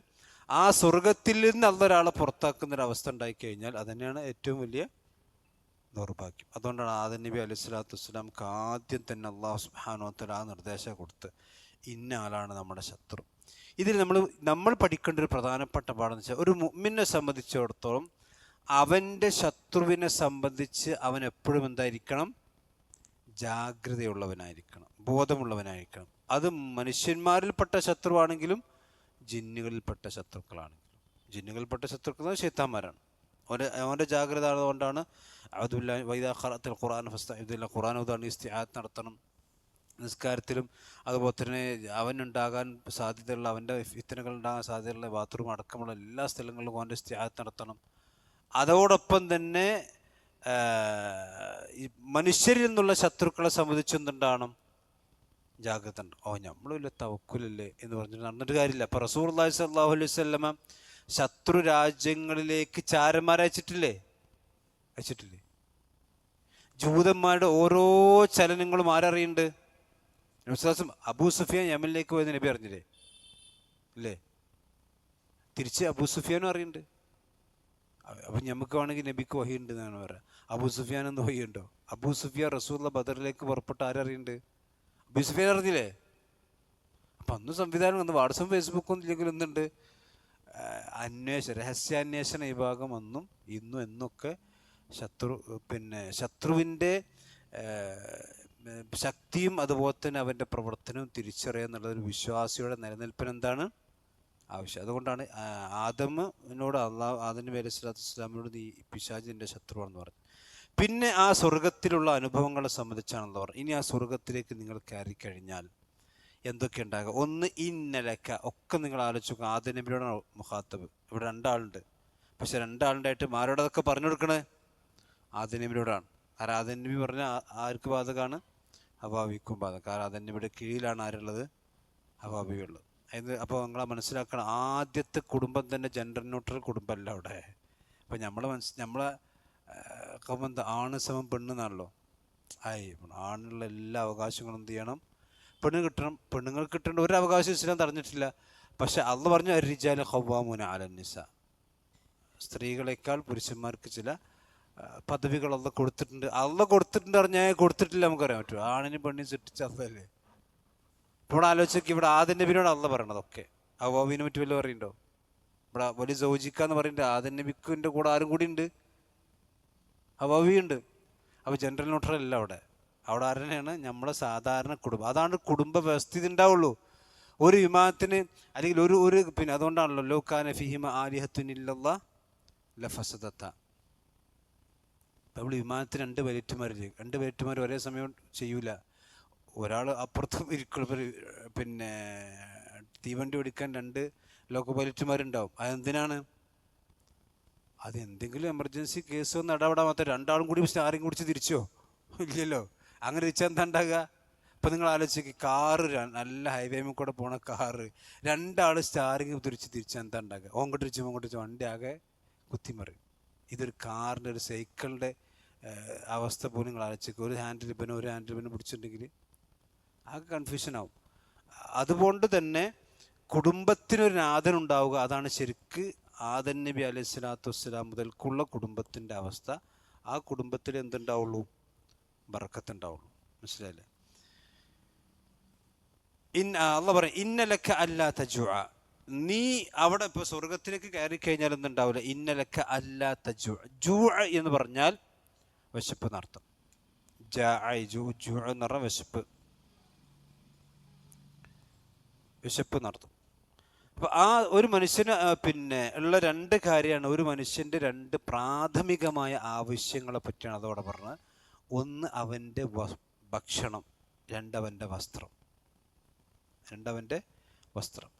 ആ സ്വർഗത്തിൽ നിന്ന് ഒരാളെ പുറത്താക്കുന്നൊരവസ്ഥ ഉണ്ടായിക്കഴിഞ്ഞാൽ അത് തന്നെയാണ് ഏറ്റവും വലിയ ദൗർഭാഗ്യം. അതുകൊണ്ടാണ് ആദം നബി അലൈഹി സ്വലാത്തു വസ്സലാംക്ക് ആദ്യം തന്നെ അള്ളാഹു സുബ്ഹാനഹു വ തആല ആ നിർദ്ദേശം കൊടുത്ത് ഇന്ന ആളാണ് നമ്മുടെ ശത്രു. ഇതിൽ നമ്മൾ പഠിക്കേണ്ട ഒരു പ്രധാനപ്പെട്ട പാഠം വെച്ചാൽ, ഒരു മുഅ്മിനെ സംബന്ധിച്ചിടത്തോളം അവൻ്റെ ശത്രുവിനെ സംബന്ധിച്ച് അവൻ എപ്പോഴും എന്തായിരിക്കണം? ജാഗ്രതയുള്ളവനായിരിക്കണം, ബോധമുള്ളവനായിരിക്കണം. അത് മനുഷ്യന്മാരിൽപ്പെട്ട ശത്രുവാണെങ്കിലും ജിന്നുകളിൽപ്പെട്ട ശത്രുക്കളാണെങ്കിലും. ജിന്നുകളിൽപ്പെട്ട ശത്രുക്കൾ ശൈത്താന്മാരാണ്. അവൻ്റെ ജാഗ്രത അതുകൊണ്ടാണ് ഖുർആൻ ഓതാൻ ഇസ്തിആദ് നടത്തണം. നിസ്കാരത്തിലും അതുപോലെ തന്നെ അവനുണ്ടാകാൻ സാധ്യതയുള്ള, അവൻ്റെ ഫിത്നകൾ ഉണ്ടാകാൻ സാധ്യതയുള്ള ബാത്റൂം അടക്കമുള്ള എല്ലാ സ്ഥലങ്ങളിലും അവൻ്റെ ഇസ്തിആദ് നടത്തണം. അതോടൊപ്പം തന്നെ ഈ മനുഷ്യരിൽ നിന്നുള്ള ശത്രുക്കളെ സംബന്ധിച്ച് എന്തുണ്ടാകണം? ജാഗ്രത ഉണ്ട്. നമ്മൾ വലിയ തവക്കുലല്ലേ എന്ന് പറഞ്ഞിട്ട് നടന്നിട്ട് കാര്യമില്ല. അപ്പോൾ റസൂലുള്ളാഹി സ്വല്ലല്ലാഹു അലൈഹി വസല്ലമ ശത്രു രാജ്യങ്ങളിലേക്ക് ചാരന്മാരെ അയച്ചിട്ടില്ലേ? ജൂതന്മാരുടെ ഓരോ ചലനങ്ങളും ആരറിയുന്നുണ്ട്? അബൂ സുഫിയാൻ യമനിലേക്ക് പോയത് നബി അറിഞ്ഞില്ലേ? അല്ലേ? തിരിച്ച് അബൂ സുഫിയാനും അറിയുന്നുണ്ട്. അപ്പം നമുക്ക് വേണമെങ്കിൽ നബിക്ക് വഹിയുണ്ട് എന്നാണ് പറയുക. അബൂ സുഫിയാൻ എന്ന് വഹിയുണ്ടോ? അബൂ സുഫിയാൻ റസൂലുള്ള ബദറിലേക്ക് പുറപ്പെട്ട ആരറിയുന്നുണ്ട്? അബൂ സുഫിയാൻ അറിഞ്ഞില്ലേ? അപ്പം അന്ന് സംവിധാനം വന്ന് വാട്സപ്പ് ഫേസ്ബുക്കൊന്നും ഇല്ലെങ്കിലും എന്തുണ്ട്? രഹസ്യാന്വേഷണ വിഭാഗം അന്നും ഇന്നും എന്നൊക്കെ ശത്രുവിൻ്റെ ശക്തിയും അതുപോലെ തന്നെ അവൻ്റെ പ്രവർത്തനവും തിരിച്ചറിയുക എന്നുള്ളൊരു വിശ്വാസിയുടെ നിലനിൽപ്പിന് എന്താണ് ആവശ്യം. അതുകൊണ്ടാണ് ആദമിനോട് ആദം നബി അലൈഹി സ്വലാത്തു വസ്സലാമിനോട് ഈ പിശാചിൻ്റെ ശത്രുവാണെന്ന് പറഞ്ഞു. പിന്നെ ആ സ്വർഗത്തിലുള്ള അനുഭവങ്ങളെ സംബന്ധിച്ചാണെന്ന് പറഞ്ഞു. ഇനി ആ സ്വർഗത്തിലേക്ക് നിങ്ങൾ കയറി കഴിഞ്ഞാൽ എന്തൊക്കെ ഉണ്ടാകുക? ഒന്ന്, ഇന്നലക്ക ഒക്കെ നിങ്ങൾ ആലോചിച്ചു. ആദം നബിയോടാണ് മുഖാത്തബ്. ഇവിടെ രണ്ടാളുണ്ട്, പക്ഷെ രണ്ടാളുണ്ടായിട്ട് ആരോടൊക്കെ പറഞ്ഞു കൊടുക്കണേ? ആദം നബിയോടാണ്. കാരണം ആദം നബി പറഞ്ഞാൽ ആർക്ക് ബാധകമാണ്? ഹവാബിക്കും ബാധകം. കാരണം ആദം നബിയുടെ കീഴിലാണ് ആരുള്ളത്? ഹവാബിയുള്ളത്. അപ്പോൾ നിങ്ങളെ മനസ്സിലാക്കണം, ആദ്യത്തെ കുടുംബം തന്നെ ജെൻഡർ ന്യൂട്രൽ കുടുംബമല്ല അവിടെ. അപ്പം നമ്മളെ കമ്പന്ത ആണ് സമം പെണ്ണെന്നാണല്ലോ. ആണിനുള്ള എല്ലാ അവകാശങ്ങളും എന്ത് ചെയ്യണം? പെണ്ണ് കിട്ടണം. പെണ്ണുങ്ങൾക്ക് കിട്ടേണ്ട ഒരു അവകാശം ഇസ്ലാം തടഞ്ഞിട്ടില്ല. പക്ഷെ അള്ളാഹ് പറഞ്ഞു അർരിജാലു ഖവ്വാമൂന അലന്നിസാ, സ്ത്രീകളെക്കാൾ പുരുഷന്മാർക്ക് ചില പദവികൾ അള്ളാഹ് കൊടുത്തിട്ടുണ്ട്. അള്ളാഹ് കൊടുത്തിട്ടുണ്ട് പറഞ്ഞാൽ കൊടുത്തിട്ടില്ല നമുക്കറിയാൻ പറ്റുമോ? ആണിനും പെണ്ണിനും സൃഷ്ടിച്ച അള്ളല്ലേ. ഇവിടെ ആലോചിച്ചൊക്കെ, ഇവിടെ ആദം നബിയോട് അള്ളാഹ് പറയണതൊക്കെ. ഹവ്വാവിനെ പറ്റി വല്ല പറയുന്നുണ്ടോ? ഇവിടെ വലിയ സൗജിക്കാന്ന് പറയുന്നുണ്ട്. ആദം നബിക്കിൻ്റെ കൂടെ ആരും കൂടി ഉണ്ട്? ഹവ്വാവിയുണ്ട്. അപ്പോൾ ജനറൽ ന്യൂട്രൽ അല്ല അവിടെ. അവിടെ ആരെയാണ്? നമ്മളെ സാധാരണ കുടുംബം. അതാണ് കുടുംബ വ്യവസ്ഥിതി ഉണ്ടാവുള്ളൂ. ഒരു വിമാനത്തിന് അല്ലെങ്കിൽ ഒരു പിന്നെ അതുകൊണ്ടാണല്ലോ ലൗ കാന ഫീഹിമ ആലിഹത്തുൻ ഇല്ലല്ലാഹ് ലഫസദത. നമ്മൾ വിമാനത്തിന് രണ്ട് പൈലറ്റുമാർ ഒരേ സമയം ചെയ്യൂല. ഒരാൾ അപ്പുറത്ത് ഇരിക്കും. പിന്നെ തീവണ്ടി ഓടിക്കാൻ രണ്ട് ലോക്കോ പൈലറ്റുമാരുണ്ടാവും. അതെന്തിനാണ്? അത് എന്തെങ്കിലും എമർജൻസി കേസ് ഒന്ന് ഇടപെടാൻ മാത്രം. രണ്ടാളും കൂടി സ്റ്റാറിങ് കുടിച്ച് തിരിച്ചോ? ഇല്ലല്ലോ. അങ്ങനെ തിരിച്ചാൽ എന്താ ഉണ്ടാകുക? ഇപ്പം നിങ്ങൾ ആലോചിക്ക്, കാറ് നല്ല ഹൈവേമിൽ കൂടെ പോണ കാറ്, രണ്ടാൾ സ്റ്റാറിങ് തിരിച്ചാൽ എന്താ ഉണ്ടാകുക? ഓങ്ങോട്ട് തിരിച്ച് വണ്ടി ആകെ കുത്തിമറി. ഇതൊരു കാറിൻ്റെ ഒരു സൈക്കിളിൻ്റെ അവസ്ഥ പോലും നിങ്ങൾ ആലോചിക്കുക. ഒരു ഹാൻഡിൽ പിന്നെ പിടിച്ചിട്ടുണ്ടെങ്കിൽ ആകെ കൺഫ്യൂഷനാവും. അതുകൊണ്ട് തന്നെ കുടുംബത്തിനൊരു നാഥൻ ഉണ്ടാവുക, അതാണ് ശരിക്ക് ആദം നബി അലൈഹി സ്വലാത്തു വസ്സലാം മുതൽക്കുള്ള കുടുംബത്തിൻ്റെ അവസ്ഥ. ആ കുടുംബത്തിൽ എന്തുണ്ടാവുള്ളൂ? ബർക്കത്തുണ്ടാവുള്ളൂ. മനസ്സിലായില്ലേ? അള്ളാഹ് പറയും ഇന്നലക്ക അല്ലാ തജുഅ, നീ അവിടെ ഇപ്പോൾ സ്വർഗത്തിലേക്ക് കയറി കഴിഞ്ഞാൽ എന്തുണ്ടാവില്ല? ഇന്നലക്ക അല്ലാ തജുഅ. ജൂഅ എന്ന് പറഞ്ഞാൽ വിശപ്പ് എന്നർത്ഥം. ജൂഅ എന്ന് പറഞ്ഞാൽ വിശപ്പ് എന്നർത്ഥം. അപ്പോൾ ആ ഒരു മനുഷ്യന് പിന്നെ ഉള്ള രണ്ട് കാര്യമാണ്, ഒരു മനുഷ്യൻ്റെ രണ്ട് പ്രാഥമികമായ ആവശ്യങ്ങളെ പറ്റിയാണ് അതോടെ പറഞ്ഞത്. ഒന്ന് അവൻ്റെ ഭക്ഷണം, രണ്ടവൻ്റെ വസ്ത്രം.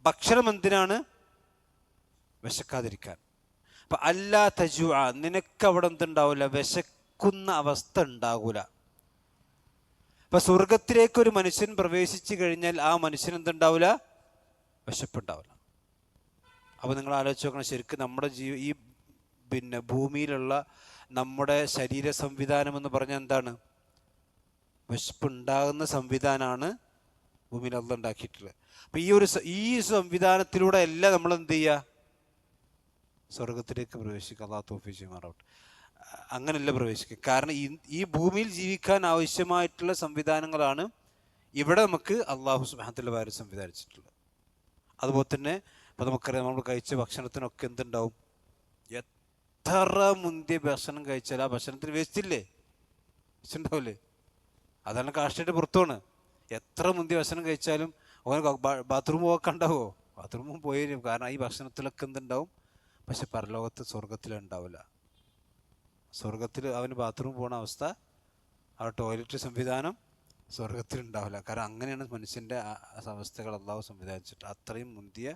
ഭക്ഷണം എന്തിനാണ്? വിശക്കാതിരിക്കാൻ. അപ്പം അല്ലാ തജുഅ, നിനക്കവിടെ എന്തുണ്ടാവില്ല? വിശക്കുന്ന അവസ്ഥ ഉണ്ടാകൂല. അപ്പം സ്വർഗത്തിലേക്ക് ഒരു മനുഷ്യൻ പ്രവേശിച്ചു കഴിഞ്ഞാൽ ആ മനുഷ്യൻ എന്തുണ്ടാവില്ല? വിശപ്പുണ്ടാവില്ല. അപ്പോൾ നിങ്ങൾ ആലോചിച്ച് നോക്കണം, ശരിക്കും നമ്മുടെ ഈ പിന്നെ ഭൂമിയിലുള്ള നമ്മുടെ ശരീര സംവിധാനം എന്ന് പറഞ്ഞാൽ എന്താണ്? വിശപ്പുണ്ടാകുന്ന സംവിധാനമാണ് ഭൂമിയിൽ അള്ളാഹ് ഉണ്ടാക്കിയിട്ടുള്ളത്. അപ്പം ഈ സംവിധാനത്തിലൂടെ എല്ലാം നമ്മൾ എന്ത് ചെയ്യുക? സ്വർഗത്തിലേക്ക് പ്രവേശിക്കുക. അള്ളാഹു തൗഫീഖ് ചെയ്യുമാറാവട്ടെ. അങ്ങനെയല്ല പ്രവേശിക്കുക. കാരണം ഈ ഭൂമിയിൽ ജീവിക്കാൻ ആവശ്യമായിട്ടുള്ള സംവിധാനങ്ങളാണ് ഇവിടെ നമുക്ക് അള്ളാഹു സുബ്ഹാനഹു വ തആല സംവിധാനിച്ചിട്ടുള്ളത്. അതുപോലെ തന്നെ ഇപ്പം നമുക്കറിയാം, നമ്മൾ കഴിച്ച ഭക്ഷണത്തിനൊക്കെ എന്തുണ്ടാവും, എത്ര മുന്തിയ ഭക്ഷണം കഴിച്ചാൽ ആ ഭക്ഷണത്തിന് വേസ്റ്റ് ഇല്ലേ, വേസ്റ്റ് ഉണ്ടാവില്ലേ? അതാണ് കാഷ്ടിയുടെ പുറത്തുമാണ്. എത്ര മുന്തിയ ഭക്ഷണം കഴിച്ചാലും ഓൻ ബാത്റൂം പോകാൻ ഉണ്ടാവുമോ? ബാത്റൂമും പോയി വരും. കാരണം ഈ ഭക്ഷണത്തിലൊക്കെ എന്തുണ്ടാവും. പക്ഷെ പരലോകത്ത് സ്വർഗത്തിലുണ്ടാവില്ല. സ്വർഗത്തിൽ അവന് ബാത്റൂം പോണ അവസ്ഥ, ആ ടോയ്ലറ്റ് സംവിധാനം സ്വർഗത്തിലുണ്ടാവില്ല. കാരണം അങ്ങനെയാണ് മനുഷ്യൻ്റെ അവസ്ഥകൾ അള്ളാഹു സംവിധാനിച്ചിട്ട്. അത്രയും മുന്തിയ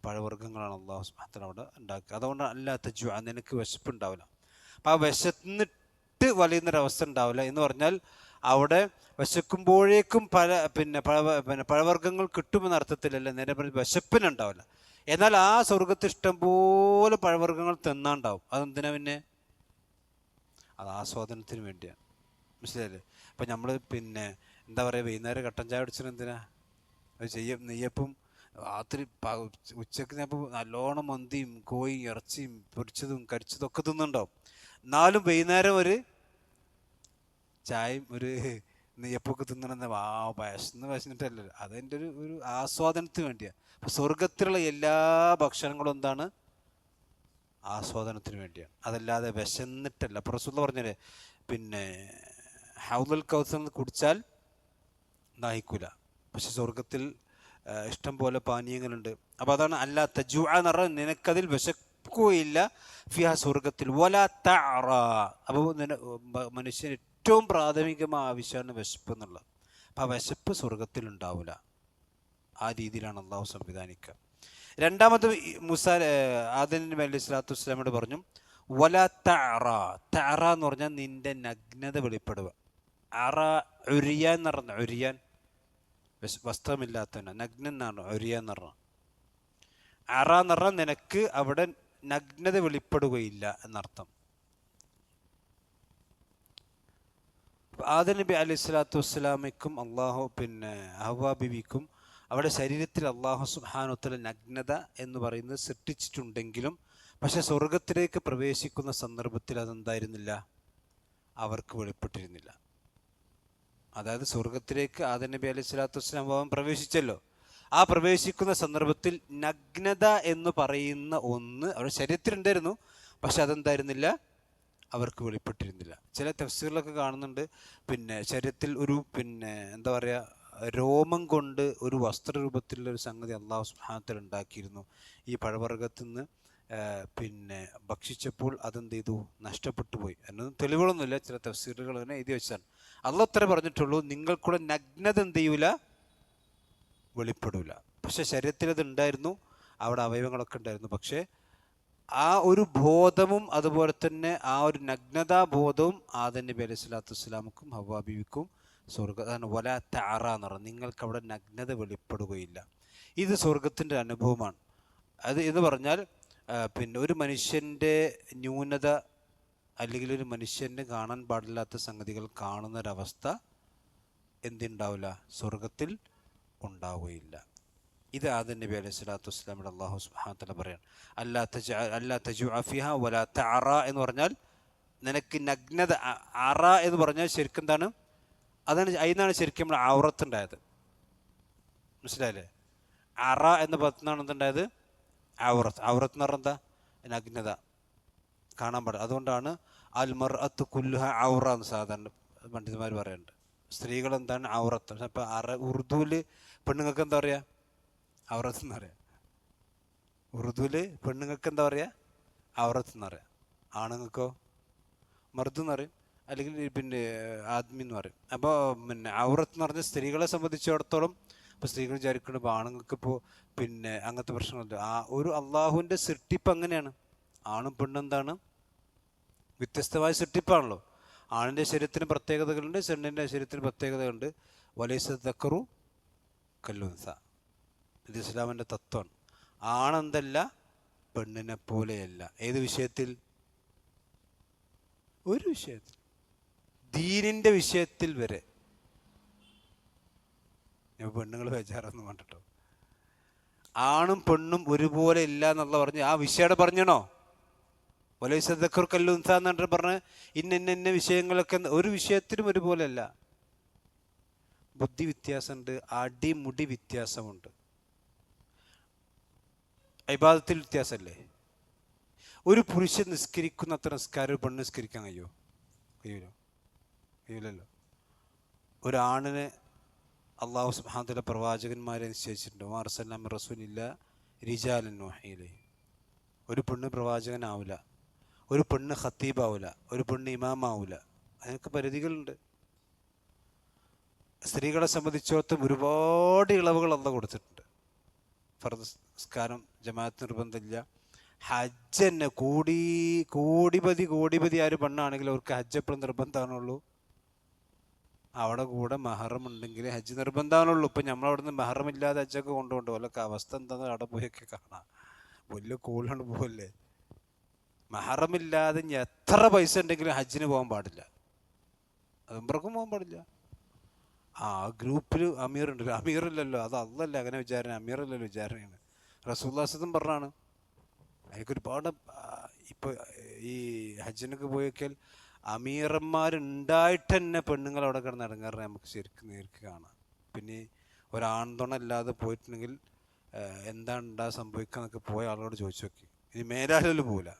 പഴവർഗ്ഗങ്ങളാണ് അള്ളാഹു സുബ്ഹാനഹു വ തആല അവിടെ ഉണ്ടാക്കുക. അതുകൊണ്ട് അല്ലാത്ത നിനക്ക് വിശപ്പുണ്ടാവില്ല. അപ്പം ആ വിശന്നിട്ട് വലയുന്നൊരവസ്ഥ ഉണ്ടാവില്ല എന്ന് പറഞ്ഞാൽ അവിടെ വിശക്കുമ്പോഴേക്കും പഴവർഗ്ഗങ്ങൾ കിട്ടുമെന്ന അർത്ഥത്തിലല്ല, നേരെ പറഞ്ഞ് വിശപ്പിനുണ്ടാവില്ല. എന്നാൽ ആ സ്വർഗത്ത് ഇഷ്ടംപോലെ പഴവർഗ്ഗങ്ങൾ തിന്നാണ്ടാവും. അതെന്തിനാ പിന്നെ? അത് ആസ്വാദനത്തിന് വേണ്ടിയാണ്. മനസ്സിലായില്ലേ? അപ്പം നമ്മൾ എന്താ പറയുക, വൈകുന്നേരം കട്ടൻ ചായ കുടിച്ചത് എന്തിനാ? അത് നെയ്യപ്പം രാത്രി ഉച്ചക്ക് ഞാൻ നല്ലോണം മന്തിയും കോഴിയും ഇറച്ചിയും പൊരിച്ചതും കരിച്ചതും ഒക്കെ തിന്നുണ്ടാവും. എന്നാലും വൈകുന്നേരം ഒരു ചായയും ഒരു നെയ്യപ്പൊക്കെ തിന്നണമെന്ന് വശന്നിട്ടല്ലല്ലോ. അതെൻ്റെ ഒരു ആസ്വാദനത്തിന് വേണ്ടിയാണ്. അപ്പം സ്വർഗത്തിലുള്ള എല്ലാ ഭക്ഷണങ്ങളും എന്താണ്? ആസ്വാദനത്തിന് വേണ്ടിയാണ്, അതല്ലാതെ വിശന്നിട്ടല്ല. അപ്പോൾ റസൂൽ പറഞ്ഞല്ലേ, ഹൗദുൽ കൗസർ കുടിച്ചാൽ ദാഹിക്കൂല, പക്ഷെ സ്വർഗത്തിൽ ഇഷ്ടം പോലെ പാനീയങ്ങളുണ്ട്. അപ്പോൾ അതാണ് അല്ലാ തജൂഅ എന്ന് പറഞ്ഞാൽ നിനക്കതിൽ വിശക്കുകയില്ല ഫിഹ സ്വർഗത്തിൽ, വലാ തഅറ. അപ്പോൾ മനുഷ്യന് ഏറ്റവും പ്രാഥമികമായ ആവശ്യമാണ് വിശപ്പ് എന്നുള്ളത്. അപ്പോൾ ആ വിശപ്പ് സ്വർഗത്തിൽ ഉണ്ടാവില്ല. ആ രീതിയിലാണ് അള്ളാഹു സംവിധാനിക്കുക. രണ്ടാമത് ആദം നബി അലൈഹി സ്വലാത്തു വസ്സലാമോട് പറഞ്ഞു, വലാ തഅറ. തഅറ എന്ന് പറഞ്ഞാൽ നിന്റെ നഗ്നത വെളിപ്പെടുക. അറ ഉരിയാൻ എന്ന് പറഞ്ഞ, ഉരിയാൻ വസ്ത്രമില്ലാത്തവന, നഗ്നൻ എന്നാണ് ഉരിയാൻ എന്ന് പറഞ്ഞ. അറ എന്ന് പറഞ്ഞാൽ നിനക്ക് അവിടെ നഗ്നത വെളിപ്പെടുകയില്ല എന്നർത്ഥം. ആദം നബി അലൈഹി സ്വലാത്തു വസ്സലാമയ്ക്കും ഹവ്വാ ബിവിക്കും അവിടെ ശരീരത്തിൽ അള്ളാഹു സുബ്ഹാനഹു വ തആല നഗ്നത എന്ന് പറയുന്നത് സൃഷ്ടിച്ചിട്ടുണ്ടെങ്കിലും, പക്ഷെ സ്വർഗത്തിലേക്ക് പ്രവേശിക്കുന്ന സന്ദർഭത്തിൽ അതെന്തായിരുന്നില്ല, അവർക്ക് വെളിപ്പെട്ടിരുന്നില്ല. അതായത് സ്വർഗത്തിലേക്ക് ആദം നബി അലൈഹി സ്വലാത്തു വസ്സലാം അവൻ പ്രവേശിച്ചല്ലോ. ആ പ്രവേശിക്കുന്ന സന്ദർഭത്തിൽ നഗ്നത എന്ന് പറയുന്ന ഒന്ന് അവരുടെ ശരീരത്തിലുണ്ടായിരുന്നു, പക്ഷെ അതെന്തായിരുന്നില്ല, അവർക്ക് വെളിപ്പെട്ടിരുന്നില്ല. ചില തഫ്സീറിലൊക്കെ കാണുന്നുണ്ട്, ശരീരത്തിൽ ഒരു എന്താ പറയുക, രോമം കൊണ്ട് ഒരു വസ്ത്രരൂപത്തിലുള്ള ഒരു സംഗതി അള്ളാഹു സുബ്ഹാനഹു വ തആല ഉണ്ടാക്കിയിരുന്നു. ഈ പഴവർഗ്ഗത്തിൽ നിന്ന് ഭക്ഷിച്ചപ്പോൾ അതെന്ത് ചെയ്തു, നഷ്ടപ്പെട്ടു പോയി. എന്നൊന്നും തെളിവുകളൊന്നുമില്ല, ചില തഫ്സീറുകൾ തന്നെ എഴുതി വെച്ചാണ്. അള്ളാഹു അത്രേ പറഞ്ഞിട്ടുള്ളൂ, നിങ്ങൾക്കൂടെ നഗ്നത എന്ത് ചെയ്യൂല, വെളിപ്പെടൂല. പക്ഷെ ശരീരത്തിൽ അത് ഉണ്ടായിരുന്നു, അവിടെ അവയവങ്ങളൊക്കെ ഉണ്ടായിരുന്നു. പക്ഷേ ആ ഒരു ബോധവും അതുപോലെ തന്നെ ആ ഒരു നഗ്നതാബോധവും ആദം നബി അലൈഹി സ്വലാത്തു വസ്സലാമക്കും ഹവ്വാ ബീവിക്കും സ്വർഗ്ഗ വലാ തഅറ എന്ന് പറഞ്ഞാൽ നിങ്ങൾക്ക് അവിടെ നഗ്നത വെളിപ്പെടുകയില്ല. ഇത് സ്വർഗത്തിൻ്റെ അനുഭവമാണ്. അത് എന്ന് പറഞ്ഞാൽ ഒരു മനുഷ്യൻ്റെ ന്യൂനത അല്ലെങ്കിൽ ഒരു മനുഷ്യന് കാണാൻ പാടില്ലാത്ത സംഗതികൾ കാണുന്നൊരവസ്ഥ എന്തുണ്ടാവില്ല, സ്വർഗത്തിൽ ഉണ്ടാവുകയില്ല. ഇത് ആദം നബി അലൈഹി സ്വലാത്തു വസ്സലാമിയുടെ അള്ളാഹു സുബ്ഹാനഹു വ തആല പറയാണ്, അല്ലാ തജൂഅ ഫിഹാ വലാ തഅറ എന്ന് പറഞ്ഞാൽ നിനക്ക് നഗ്നത. അറ എന്ന് പറഞ്ഞാൽ ശരിക്കും എന്താണ്, അതാണ് അതിനാണ് ശരിക്കും നമ്മൾ ഔറത്തുണ്ടായത്. മനസ്സിലായില്ലേ? അറ എന്ന പദത്തിനാണ് എന്തുണ്ടായത്, ഔറത്ത്. ഔറത്ത് എന്ന് പറഞ്ഞാൽ എന്താ, നഗ്നത, കാണാൻ പാടില്ല. അതുകൊണ്ടാണ് അൽ മർഅത്തു കുല്ലുഹ ഔറ എന്ന് സാധാരണ പണ്ഡിതന്മാർ പറയുന്നുണ്ട്. സ്ത്രീകൾ എന്താണ്, ഔറത്ത്. അപ്പം ഉറുദുവിൽ പെണ്ണുങ്ങൾക്ക് എന്താ പറയുക, ഔറത്ത് എന്ന് പറയാം. ഉറുദുവിൽ പെണ്ണുങ്ങൾക്ക് എന്താ പറയുക, ഔറത്ത് എന്ന് പറയാം. ആണുങ്ങൾക്കോ മർദ് എന്ന് പറയും, അല്ലെങ്കിൽ ആദ്മി എന്ന് പറയും. അപ്പോൾ ഔറത്ത് എന്ന് പറഞ്ഞാൽ സ്ത്രീകളെ സംബന്ധിച്ചിടത്തോളം, ഇപ്പോൾ സ്ത്രീകൾ വിചാരിക്കണം ഇപ്പോൾ ആണുങ്ങൾക്കിപ്പോൾ അങ്ങനത്തെ പ്രശ്നങ്ങളുണ്ട്. ആ ഒരു അള്ളാഹുവിൻ്റെ സൃഷ്ടിപ്പ് അങ്ങനെയാണ്. ആണും പെണ്ണും എന്താണ്, വ്യത്യസ്തമായ സൃഷ്ടിപ്പാണല്ലോ. ആണിൻ്റെ ശരീരത്തിന് പ്രത്യേകതകളുണ്ട്, പെണ്ണിൻ്റെ ശരീരത്തിന് പ്രത്യേകതകളുണ്ട്. വലൈസ ദക്കറു കല്ലുൻസ, ഇത് ഇസ്ലാമിൻ്റെ തത്വമാണ്. ആണെന്തല്ല, പെണ്ണിനെ പോലെയല്ല. ഏത് വിഷയത്തിൽ? ഒരു വിഷയത്തിൽ, ദീനിൻ്റെ വിഷയത്തിൽ വരെ. പെണ്ണുങ്ങൾ ബേജാറൊന്നും വേണ്ടട്ടോ. ആണും പെണ്ണും ഒരുപോലെ ഇല്ല എന്നുള്ള പറഞ്ഞ് ആ വിഷയം പറഞ്ഞണോ? വലൈസ ദക്കർ കല്ലുൻസ എന്നിട്ട് പറഞ്ഞ് ഇന്ന വിഷയങ്ങളൊക്കെ ഒരു വിഷയത്തിനും ഒരുപോലെയല്ല. ബുദ്ധി വ്യത്യാസമുണ്ട്, അടിമുടി വ്യത്യാസമുണ്ട്, ഇബാദത്തിൽ വ്യത്യാസമല്ലേ. ഒരു പുരുഷൻ നിസ്കരിക്കുന്ന അത്ര നിസ്കാരം ഒരു പെണ്ണ് നിസ്കരിക്കാൻ കഴിയുമോ? കഴിയൂലല്ലോ. ഒരാണിന് അള്ളാഹു സുബ്ഹാനഹു വ തആല പ്രവാചകന്മാരെ നിശ്ചയിച്ചിട്ടുണ്ട്. വമാ അർസൽനാ മിർ റസൂലില്ല റിജാലൻ നൂഹി ഇലൈഹി. ഒരു പെണ്ണ് പ്രവാചകനാവില്ല, ഒരു പെണ്ണ് ഖത്തീബാവില്ല, ഒരു പെണ്ണ് ഇമാമാവില്ല. അതിനൊക്കെ പരിധികളുണ്ട്. സ്ത്രീകളെ സംബന്ധിച്ചിടത്തോളം ഒരുപാട് ഇളവുകൾ അള്ളാഹു കൊടുത്തിട്ടുണ്ട്. ഫർദ് നിസ്കാരം ജമാഅത്ത് നിർബന്ധമില്ല. ഹജ്ജ് തന്നെ കോടിപതി ആര് പെണ്ണാണെങ്കിലും അവർക്ക് ഹജ്ജ് എപ്പോഴും നിർബന്ധമാണുള്ളൂ. അവിടെ കൂടെ മഹറം ഉണ്ടെങ്കിൽ ഹജ്ജ് നിർബന്ധമാണുള്ളൂ. ഇപ്പം നമ്മളവിടുന്ന് മഹറമില്ലാതെ ഹജ്ജൊക്കെ കൊണ്ടുപോകും. അല്ലൊക്കെ അവസ്ഥ എന്താണെന്ന് അവിടെ പോയൊക്കെ കാണാം. വലിയ കൂളാണ് പോകല്ലേ. മഹറമില്ലാതെ ഇനി എത്ര പൈസ ഉണ്ടെങ്കിലും ഹജ്ജിന് പോകാൻ പാടില്ല, അതുമ്പറക്കും പോകാൻ പാടില്ല. ആ ഗ്രൂപ്പിൽ അമീറുണ്ടല്ലോ, അമീറില്ലല്ലോ, അത് അല്ലല്ല അങ്ങനെ വിചാരണ, അമീറില്ലല്ലോ വിചാരണയാണ്. റസൂലുള്ളാഹി സ്വല്ലല്ലാഹു അലൈഹി വസല്ലം പറഞ്ഞാണ്. അതിനൊക്കെ ഒരുപാട് ഇപ്പോൾ ഈ ഹജ്ജിനൊക്കെ പോയൊക്കെ അമീറന്മാരുണ്ടായിട്ട് തന്നെ പെണ്ണുങ്ങൾ അവിടെ കിടന്ന് ഇടങ്ങാറിനെ നമുക്ക് ശരിക്കും നേർക്ക് കാണാം. പിന്നെ ഒരാൺതുണല്ലാതെ പോയിട്ടുണ്ടെങ്കിൽ എന്താണ് സംഭവിക്കുക എന്നൊക്കെ പോയ ആളോട് ചോദിച്ചു നോക്കി. ഇനി മേലാലും പോവില്ല.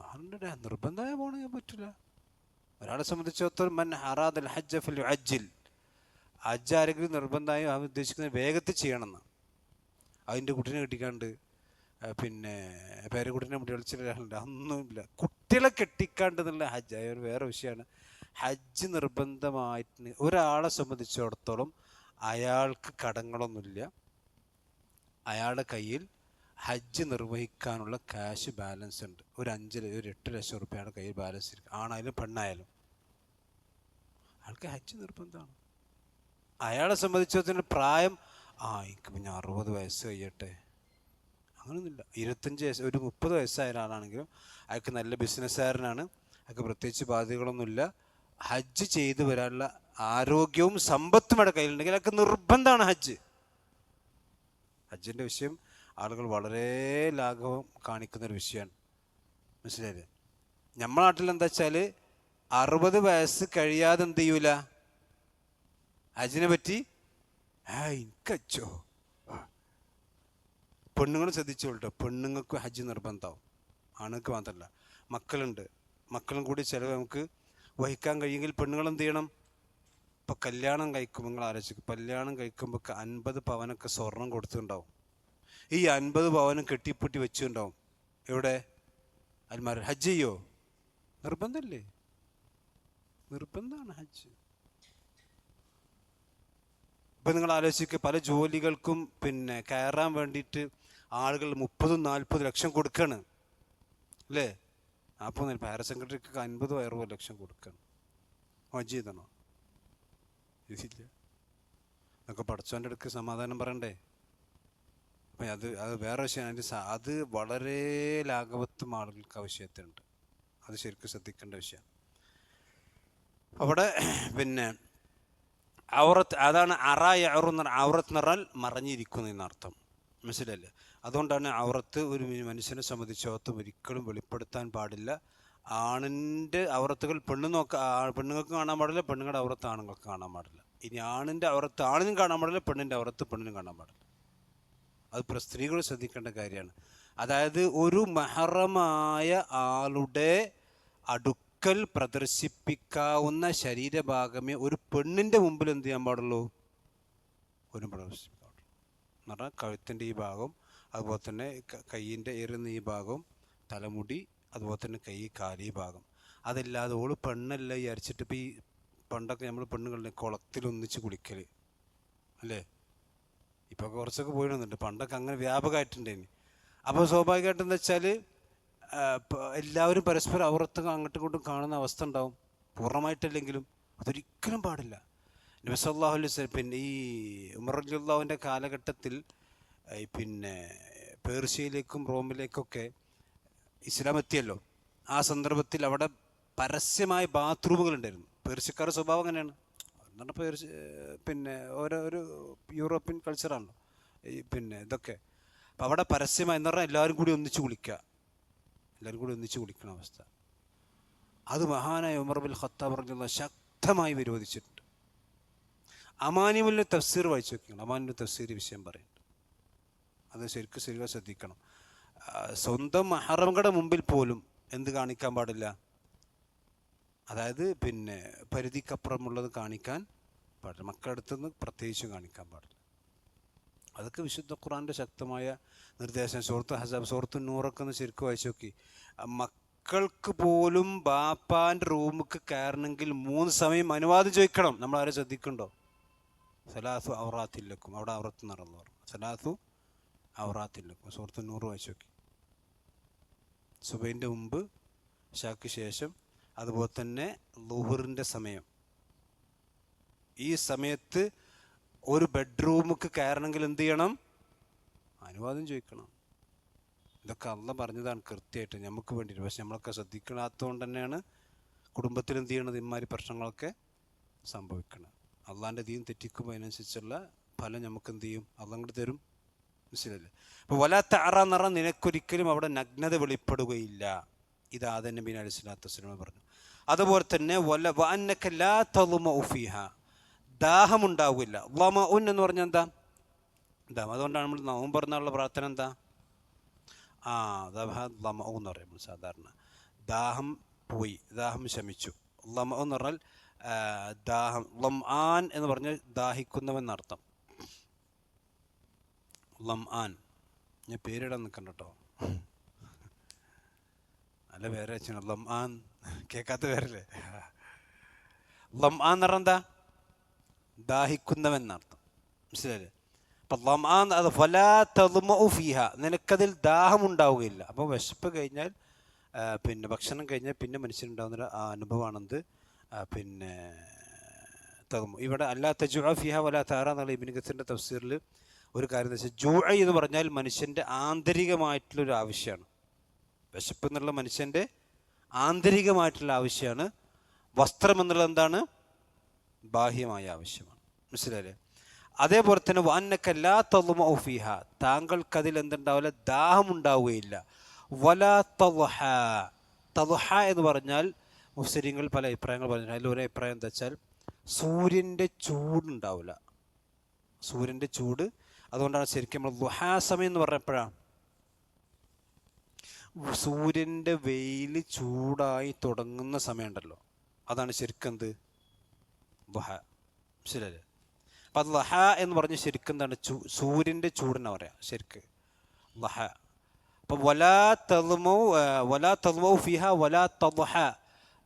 മാറിൻ്റെ നിർബന്ധമായ പോകണമെങ്കിൽ പറ്റില്ല. ഒരാളെ സംബന്ധിച്ചിടത്തോളം മൻ ഹറാദൽ ഹജ്ജ ഫൽ യുഅജ്ജിൽ, ഹജ്ജ് ആരെങ്കിലും നിർബന്ധമായും അവൻ ഉദ്ദേശിക്കുന്നത് വേഗത്തിൽ ചെയ്യണമെന്ന്. അതിൻ്റെ കുട്ടീനെ കെട്ടിക്കാണ്ട് പിന്നെ പേരക്കുട്ടീനെ മുടി കളിച്ചിട്ടുണ്ട്, അതൊന്നുമില്ല. കുട്ടികളെ കെട്ടിക്കാണ്ട് എന്നുള്ള ഹജ്ജ് അതൊരു വേറെ വിഷയമാണ്. ഹജ്ജ് നിർബന്ധമായിട്ട് ഒരാളെ സംബന്ധിച്ചിടത്തോളം അയാൾക്ക് കടങ്ങളൊന്നുമില്ല, അയാളുടെ കയ്യിൽ ഹജ്ജ് നിർവഹിക്കാനുള്ള ക്യാഷ് ബാലൻസ് ഉണ്ട്. ഒരു 8 ലക്ഷം റുപ്യയുടെ കയ്യിൽ ബാലൻസ് ഇരിക്കും, ആണായാലും പെണ്ണായാലും. അയാൾക്ക് ഹജ്ജ് നിർബന്ധമാണ്. അയാളെ സംബന്ധിച്ചിടത്തോളം പ്രായം എനിക്ക് പിന്നെ 60 വയസ്സ് കഴിയട്ടെ അങ്ങനെയൊന്നുമില്ല. 25 വയസ്സ്, ഒരു 30 വയസ്സായ ഒരാളാണെങ്കിലും അയാൾക്ക് നല്ല ബിസിനസ്സുകാരനാണ്, അയാൾക്ക് പ്രത്യേകിച്ച് ബാധ്യതകളൊന്നുമില്ല, ഹജ്ജ് ചെയ്തു വരാനുള്ള ആരോഗ്യവും സമ്പത്തും അവിടെ കയ്യിലുണ്ടെങ്കിൽ അയാൾക്ക് നിർബന്ധമാണ് ഹജ്ജ്. ഹജ്ജിൻ്റെ വിഷയം ആളുകൾ വളരെ ലാഘവം കാണിക്കുന്നൊരു വിഷയമാണ്, മനസ്സിലായില്ലേ. നമ്മുടെ നാട്ടിൽ എന്താ വെച്ചാൽ 60 വയസ്സ് കഴിയാതെ എന്ത് ചെയ്യൂല, ഹജ്ജിനെ പറ്റി എനിക്കച്ചോ. പെണ്ണുങ്ങൾ ശ്രദ്ധിച്ചോളട്ടോ, പെണ്ണുങ്ങൾക്ക് ഹജ്ജ് നിർബന്ധമാവും, ആണുങ്ങൾക്ക് മാത്രമല്ല. മക്കളുണ്ട്, മക്കളും കൂടി ചിലവ് നമുക്ക് വഹിക്കാൻ കഴിയുമെങ്കിൽ പെണ്ണുങ്ങൾ എന്ത് ചെയ്യണം. ഇപ്പം കല്യാണം കഴിക്കുമ്പോൾ നിങ്ങൾ ആലോചിക്കും, കല്യാണം കഴിക്കുമ്പോൾ 50 പവനൊക്കെ സ്വർണം കൊടുത്തിട്ടുണ്ടാവും. ഈ 50 പവനും കെട്ടിപ്പൊട്ടി വെച്ചിട്ടുണ്ടാവും എവിടെ, അൽമാര. ഹജ്ജ് ചെയ്യോ? നിർബന്ധമല്ലേ, നിർബന്ധമാണ് ഹജ്ജ്. ഇപ്പം നിങ്ങൾ ആലോചിക്കുക, പല ജോലികൾക്കും പിന്നെ കയറാൻ വേണ്ടിയിട്ട് ആളുകൾ 30-40 ലക്ഷം കൊടുക്കുകയാണ് അല്ലേ. അപ്പോൾ പാര സെക്രട്ടറിക്ക് 50-60 ലക്ഷം കൊടുക്കണം. ഹജ്ജ് ചെയ്തണോ? ഇതില്ല. എന്നൊക്കെ പഠിച്ചവൻ്റെ അടുക്ക് സമാധാനം പറയണ്ടേ. അപ്പം അത് വേറെ വിഷയമാണ്. അത് വളരെ ലാഘവത്വം ആളുകൾക്ക് ആവശ്യത്തിനുണ്ട്, അത് ശരിക്കും ശ്രദ്ധിക്കേണ്ട വിഷയമാണ്. അവിടെ പിന്നെ ഔറത്ത്, അതാണ് ഔറത്ത് നിറൽ മറഞ്ഞിരിക്കുന്നു എന്നർത്ഥം, മനസ്സിലല്ലേ. അതുകൊണ്ടാണ് ഔറത്ത് ഒരു മനുഷ്യനെ സംബന്ധിച്ചിടത്തോളം ഒരിക്കലും വെളിപ്പെടുത്താൻ പാടില്ല. ആണിൻ്റെ ഔറത്തുകൾ പെണ്ണുങ്ങൾക്ക് കാണാൻ പാടില്ല, പെണ്ണുങ്ങളുടെ ഔറത്ത് ആണുങ്ങൾക്ക് കാണാൻ പാടില്ല. ഇനി ആണിൻ്റെ ഔറത്ത് ആണിനും കാണാൻ പാടില്ല, പെണ്ണിൻ്റെ ഔറത്ത് പെണ്ണിനും കാണാൻ പാടില്ല. അത് സ്ത്രീകൾ ശ്രദ്ധിക്കേണ്ട കാര്യമാണ്. അതായത് ഒരു മഹറമായ ആളുടെ അടുക്കൽ പ്രദർശിപ്പിക്കാവുന്ന ശരീരഭാഗമേ ഒരു പെണ്ണിൻ്റെ മുമ്പിൽ എന്ത് ചെയ്യാൻ പാടുള്ളൂ, ഒരു പ്രദർശിപ്പിക്കാൻ പാടുള്ളൂ. എന്ന് പറഞ്ഞാൽ കഴുത്തിൻ്റെ ഈ ഭാഗം, അതുപോലെ തന്നെ കയ്യിൻ്റെ എറുന്ന ഈ ഭാഗം, തലമുടി, അതുപോലെ തന്നെ കൈ കാലി ഭാഗം. അതല്ലാതെ ഓള് പെണ്ണല്ല വിചാരിച്ചിട്ട് ഇപ്പം ഈ പണ്ടൊക്കെ നമ്മൾ പെണ്ണുങ്ങളുടെ കുളത്തിലൊന്നിച്ച് കുളിക്കൽ അല്ലേ. ഇപ്പോൾ കുറച്ചൊക്കെ പോയിടുന്നുണ്ട്, പണ്ടൊക്കെ അങ്ങനെ വ്യാപകമായിട്ടുണ്ടായിന്. അപ്പോൾ സ്വാഭാവികമായിട്ട് എന്താ വെച്ചാൽ എല്ലാവരും പരസ്പരം ഔറത്ത് അങ്ങോട്ടും ഇങ്ങോട്ടും കാണുന്ന അവസ്ഥ ഉണ്ടാവും, പൂർണ്ണമായിട്ടല്ലെങ്കിലും. അതൊരിക്കലും പാടില്ല. നബി സല്ലല്ലാഹു അലൈഹി വസല്ലം പിന്നെ ഈ ഉമർ റളിയല്ലാഹുവിൻ്റെ കാലഘട്ടത്തിൽ പിന്നെ പേർഷ്യയിലേക്കും റോമിലേക്കൊക്കെ ഇസ്ലാം എത്തിയല്ലോ. ആ സന്ദർഭത്തിൽ അവിടെ പരസ്യമായ ബാത്റൂമുകൾ ഉണ്ടായിരുന്നു. പേർഷ്യക്കാരുടെ സ്വഭാവം അങ്ങനെയാണ്. എന്താണ് പിന്നെ ഒരു യൂറോപ്യൻ കൾച്ചറാണല്ലോ ഈ പിന്നെ ഇതൊക്കെ. അപ്പം അവിടെ പരസ്യമായി എന്ന് പറഞ്ഞാൽ എല്ലാവരും കൂടി ഒന്നിച്ച് കുളിക്കുക, എല്ലാവരും കൂടി ഒന്നിച്ച് കുടിക്കുന്ന അവസ്ഥ. അത് മഹാനായ ഉമർ ബിൻ ഖത്താബ് റളിയല്ലാഹു ശക്തമായി വിരോധിച്ചിട്ടുണ്ട്. അമാനിമുൽ തഫ്സീർ വായിച്ചു നോക്കിയാണ്. അമാനിമുൽ തഫ്സീർ വിഷയം പറയുന്നുണ്ട്. അത് ശരിക്കും ശ്രദ്ധിക്കണം. സ്വന്തം മഹറങ്ങളുടെ മുമ്പിൽ പോലും എന്ത് കാണിക്കാൻ പാടില്ല, അതായത് പിന്നെ പരിധിക്കപ്പുറമുള്ളത് കാണിക്കാൻ പാടില്ല. മക്കളുടെ അടുത്തുനിന്ന് പ്രത്യേകിച്ചും കാണിക്കാൻ പാടില്ല. അതൊക്കെ വിശുദ്ധ ഖുർആൻ്റെ ശക്തമായ നിർദ്ദേശം. സൂറത്ത് ഹസാബ്, സൂറത്ത് നൂറൊക്കെ ഒന്ന് ശരിക്കും വായിച്ചു നോക്കി. മക്കൾക്ക് പോലും ബാപ്പാൻ്റെ റൂമിക്ക് കയറണമെങ്കിൽ 3 സമയം അനുവാദം ചോദിക്കണം. നമ്മൾ ആരെ ശ്രദ്ധിക്കണ്ടോ? സലാത്തു ഔറാത്തില്ലക്കും, അവിടെ ഔറത്ത് നടന്നു പറഞ്ഞു. സലാത്തു ഔറാത്തില്ലക്കും സൂറത്ത് നൂറ് വായിച്ചു നോക്കി. സുബൈൻ്റെ മുമ്പ്, ഇശാക്ക് ശേഷം, അതുപോലെ തന്നെ ളുഹറിൻ്റെ സമയം. ഈ സമയത്ത് ഒരു ബെഡ്റൂമിക്ക് കയറണമെങ്കിൽ എന്ത് ചെയ്യണം? അനുവാദം ചോദിക്കണം. ഇതൊക്കെ അള്ളാഹ് പറഞ്ഞതാണ് കൃത്യമായിട്ട് നമുക്ക് വേണ്ടിയിട്ട്. പക്ഷെ നമ്മളൊക്കെ ശ്രദ്ധിക്കാത്തതുകൊണ്ട് തന്നെയാണ് കുടുംബത്തിൽ എന്ത് ചെയ്യണത്, ഇമാതിരി പ്രശ്നങ്ങളൊക്കെ സംഭവിക്കണം. അള്ളാഹിൻ്റെ ദീൻ തെറ്റിക്കുമ്പോൾ അതിനനുസരിച്ചുള്ള ഫലം നമുക്ക് എന്ത് ചെയ്യും? അള്ളാഹ് അങ്ങോട്ട് തരും. മനസ്സിലല്ലേ? അപ്പോൾ വലാ തഅറ നിറ, നിനക്കൊരിക്കലും അവിടെ നഗ്നത വെളിപ്പെടുകയില്ല. ഇത് ആദം നബി അലൈഹി സ്വലാത്തു വസ്സലാം പറഞ്ഞു. അതുപോലെ തന്നെ വഅന്നക ലാ തദ്മഉ ഫീഹാ, ദാഹമുണ്ടാവില്ല. ളമഉൻ എന്ന് പറഞ്ഞാൽ എന്താ? ദാഹം. അതുകൊണ്ടാണ് നമ്മൾ നോമ്പ് തുറന്നുള്ള പ്രാർത്ഥന എന്താ? ലമഉ എന്ന് പറയുമ്പോൾ സാധാരണ ദാഹം പോയി, ദാഹം ശമിച്ചു. ലമഉ എന്ന് പറഞ്ഞാൽ ദാഹം. ലംആൻ എന്ന് പറഞ്ഞാൽ ദാഹിക്കുന്നവെന്നർത്ഥം. ലംആൻ. ഞാൻ പേരിടാൻ നിൽക്കണ്ട കേട്ടോ, നല്ല പേര് വെച്ചാണ് ലംആൻ. കേൾക്കാത്ത പേരല്ലേ? ലംആൻ എന്ന് പറഞ്ഞാൽ എന്താ? ദാഹിക്കുന്നവെന്നർത്ഥം. മനസ്സിലല്ലേ? അപ്പം ലംആൻ അത് ഫലാ തദ്മഉ ഫീഹ, നിനക്കതിൽ ദാഹമുണ്ടാവുകയില്ല. അപ്പോൾ വിശപ്പ് കഴിഞ്ഞാൽ പിന്നെ ഭക്ഷണം കഴിഞ്ഞാൽ പിന്നെ മനുഷ്യനുണ്ടാകുന്ന ആ അനുഭവമാണെന്ത് പിന്നെ തദ്മു. ഇവിടെ അല്ലാ തജുഅ ഫീഹ വലാ തഅറ എന്നുള്ള ഇബ്നു കസീറിൻ്റെ തഫ്സീറിൽ ഒരു കാര്യം എന്ന് വെച്ചാൽ, ജൂഅ എന്ന് പറഞ്ഞാൽ മനുഷ്യൻ്റെ ആന്തരികമായിട്ടുള്ളൊരു ആവശ്യമാണ്. വിശപ്പ് എന്നുള്ള മനുഷ്യൻ്റെ ആന്തരികമായിട്ടുള്ള ആവശ്യമാണ്. വസ്ത്രം എന്നുള്ളത് എന്താണ്? ബാഹ്യമായ ആവശ്യമാണ്. മനസ്സിലായില്ലേ? അതേപോലെ തന്നെ വഅന്നക ലാ തദ്മഉ ഫീഹ, താങ്കൾക്കതിൽ എന്തുണ്ടാവില്ല? ദാഹമുണ്ടാവുകയില്ല. വലാ തദ്ഹ. തദ്ഹ എന്ന് പറഞ്ഞാൽ മുഫ്സിരീങ്ങൾ പല അഭിപ്രായങ്ങൾ പറഞ്ഞു. അതിൽ ഒരു അഭിപ്രായം എന്താ വെച്ചാൽ, സൂര്യൻ്റെ ചൂടുണ്ടാവില്ല. സൂര്യൻ്റെ ചൂട്. അതുകൊണ്ടാണ് ശരിക്കും നമ്മൾ ദുഹാ സമയം എന്ന് പറഞ്ഞപ്പോഴാണ് സൂര്യൻ്റെ വെയിൽ ചൂടായി തുടങ്ങുന്ന സമയമുണ്ടല്ലോ, അതാണ് ശരിക്കും എന്ത്? ദുഹ. ശരിയല്ലേ? അപ്പം അത് ദുഹ എന്ന് പറഞ്ഞ് ശരിക്കും എന്താണ്? സൂര്യൻ്റെ ചൂടെന്ന് പറയാം ശരിക്ക് ദുഹ. അപ്പം വലാ തദ്മഉ ഫീഹ വലാ തദ്ഹ,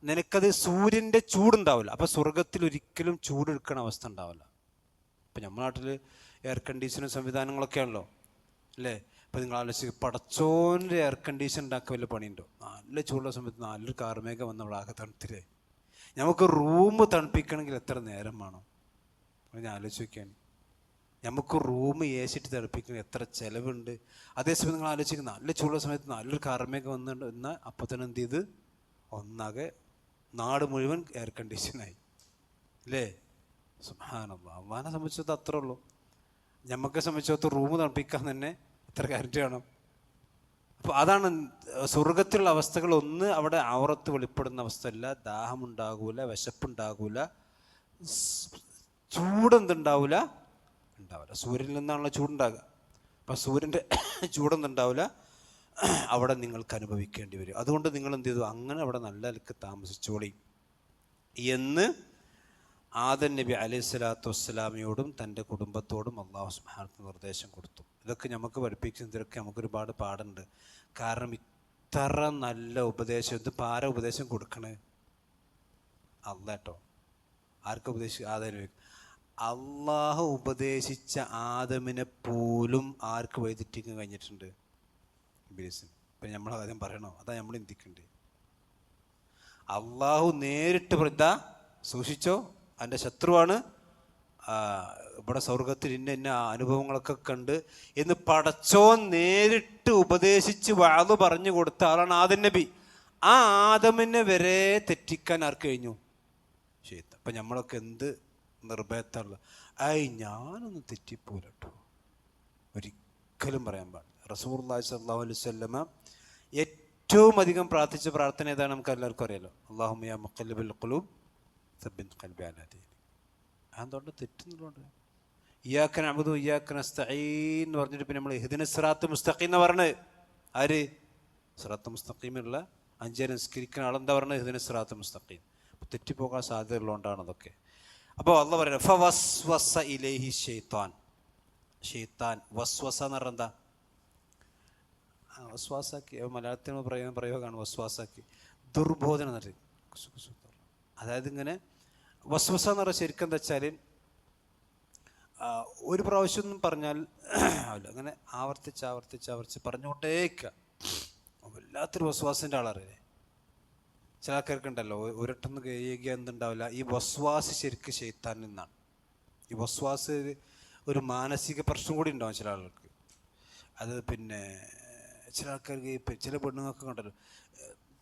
നിനക്കത് സൂര്യൻ്റെ ചൂടുണ്ടാവില്ല. അപ്പം സ്വർഗത്തിൽ ഒരിക്കലും ചൂടെടുക്കണ അവസ്ഥ ഉണ്ടാവില്ല. ഇപ്പം നമ്മുടെ നാട്ടിൽ എയർ കണ്ടീഷനിങ് സംവിധാനങ്ങളൊക്കെ ആണല്ലോ അല്ലേ? ഇപ്പം നിങ്ങൾ ആലോചിച്ച്, പടച്ചോൻ്റെ എയർ കണ്ടീഷൻ ഉണ്ടാക്കാൻ വലിയ പണിയുണ്ടോ? നല്ല ചൂടുള്ള സമയത്ത് നല്ലൊരു കാർമേഘം വന്ന് നമ്മൾ ആകെ തണുത്തില്ലേ? നമുക്ക് റൂം തണുപ്പിക്കണമെങ്കിൽ എത്ര നേരം വേണം? ഞാൻ ആലോചിച്ച് നോക്കിയാണ്. നമുക്ക് റൂം ഏസിട്ട് തണുപ്പിക്കണമെങ്കിൽ എത്ര ചിലവുണ്ട്? അതേസമയം നിങ്ങൾ ആലോചിക്കുന്നത്, നല്ല ചൂടുള്ള സമയത്ത് നല്ലൊരു കാർമേഘം വന്നിട്ട് എന്നാൽ അപ്പം തന്നെ എന്ത് ചെയ്ത് ഒന്നാകെ നാട് മുഴുവൻ എയർ കണ്ടീഷനായി അല്ലേ? സുബ്ഹാനല്ലാഹ്. അള്ളാഹിനെ സംബന്ധിച്ചത് അത്രേ ഉള്ളൂ. ഞമ്മക്കെ സംബന്ധിച്ചത് റൂം തണുപ്പിക്കാൻ തന്നെ എത്ര കറണ്ട് വേണം? അപ്പോൾ അതാണ് സ്വർഗത്തിലുള്ള അവസ്ഥകൾ. ഒന്ന്, അവിടെ ഔറത്ത് വെളിപ്പെടുന്ന അവസ്ഥയല്ല, ദാഹമുണ്ടാകൂല, വിശപ്പുണ്ടാകൂല, ചൂടെന്തുണ്ടാവില്ല, ഉണ്ടാവില്ല. സൂര്യനിൽ നിന്നാണല്ലോ ചൂടുണ്ടാകുക. അപ്പം സൂര്യൻ്റെ ചൂടൊന്നുണ്ടാവില്ല, അവിടെ നിങ്ങൾക്ക് അനുഭവിക്കേണ്ടി വരും. അതുകൊണ്ട് നിങ്ങൾ എന്ത് ചെയ്തു? അങ്ങനെ അവിടെ നല്ല നിലക്ക് താമസിച്ചോളി എന്ന് ആദം നബി അലൈഹി സ്വലാത്തു വസ്സലാമയോടും തൻ്റെ കുടുംബത്തോടും അള്ളാഹു സുബ്ഹാനഹു നിർദ്ദേശം കൊടുത്തു. ഇതൊക്കെ നമുക്ക് പഠിപ്പിക്കുന്നതിലൊക്കെ നമുക്കൊരുപാട് പാടുണ്ട്. കാരണം ഇത്ര നല്ല ഉപദേശം, ഇതിപ്പോൾ ആരാ ഉപദേശം കൊടുക്കണേ? അല്ലാഹ് കേട്ടോ. ആർക്കും ആദം അള്ളാഹു ഉപദേശിച്ച ആദമിനെ പോലും ആർക്ക് വഴിതെറ്റിക്കാൻ കഴിഞ്ഞിട്ടുണ്ട്? ഇബ്ലീസിന്. ഇപ്പം നമ്മൾ ആദ്യം പറയണോ? അതാ നമ്മൾ ചിന്തിക്കണ്ടേ. അള്ളാഹു നേരിട്ട് സൂക്ഷിച്ചോ, അതിൻ്റെ ശത്രുവാണ്, ഇവിടെ സ്വർഗത്തിൽ ഇന്ന അനുഭവങ്ങളൊക്കെ കണ്ട് എന്ന് പടച്ചോൻ നേരിട്ട് ഉപദേശിച്ച് വാതു പറഞ്ഞു കൊടുത്ത ആളാണ് ആദം നബി. ആ ആദമിനെ വരെ തെറ്റിക്കാൻ ആർക്ക് കഴിഞ്ഞു? ശൈത്താൻ. അപ്പം നമ്മളൊക്കെ എന്ത് നിർഭയത്തുള്ള ഞാനൊന്നും തെറ്റിപ്പോല കേട്ടോ, ഒരിക്കലും പറയാൻ പാടില്ല. റസൂലുള്ളാഹി സ്വല്ലല്ലാഹു അലൈഹി വസല്ലമ ഏറ്റവും അധികം പ്രാർത്ഥിച്ച പ്രാർത്ഥന ഏതാണ് നമുക്ക് എല്ലാവർക്കും അറിയാലോ, അല്ലാഹുമ്മ യാ മുഖല്ലിബൽ ഖുലൂബ് സബ്ബിത് ഖൽബി അലാ ദീനിക്. അതുകൊണ്ട് തെറ്റുന്നുണ്ട്. ഇയ്യാക നഅ്ബുദു ഇയ്യാക നസ്തഈൻ എന്ന് പറഞ്ഞിട്ട് പിന്നെ നമ്മൾ ഇഹ്ദിനസ് സിറാത്ത് മുസ്തഖീം എന്ന് പറഞ്ഞ് ആര് സിറാത്ത് മുസ്തഖീമുള്ള 5 നിസ്കരിക്കുന്ന ആളെന്താ പറഞ്ഞത്? ഇഹ്ദിനസ് സിറാത്ത് മുസ്തഖീം. തെറ്റിപ്പോകാൻ സാധ്യതയുള്ളതുകൊണ്ടാണ് അതൊക്കെ. അപ്പോൾ അള്ളാഹ് പറയുന്നത് ഫവസ്വസ ഇലൈഹി ശൈത്താൻ. ഷെയ്ത്താൻ വസ്വസ എന്ന് പറഞ്ഞാൽ എന്താ? വസ്വാസാക്കി, മലയാളത്തിൽ പറയുന്ന പ്രയോഗമാണ് വസ്വാസാക്കി, ദുർബോധനം എന്ന് പറയും. അതായത് ഇങ്ങനെ വസ്വസ എന്ന് പറഞ്ഞാൽ ശരിക്കും എന്താ വെച്ചാൽ ഒരു പ്രാവശ്യം ഒന്നും പറഞ്ഞാൽ അങ്ങനെ ആവർത്തിച്ച് പറഞ്ഞുകൊണ്ടേക്കുക. വല്ലാത്തൊരു വസ്വാസിൻ്റെ ആളറിയില്ലേ? ചില ആൾക്കാർക്കുണ്ടല്ലോ ഒരിട്ടൊന്ന് കഴിയുക എന്തുണ്ടാവില്ല. ഈ വസ്വാസ് ശരിക്കും ശൈത്താനിൽ നിന്നാണ്. ഈ വസ്വാസ് ഒരു മാനസിക പ്രശ്നം കൂടി ഉണ്ടാവും ചില ആളുകൾക്ക്. അത് പിന്നെ ചില ആൾക്കാർക്ക് ചില പെണ്ണുങ്ങൾക്ക് കണ്ടല്ലോ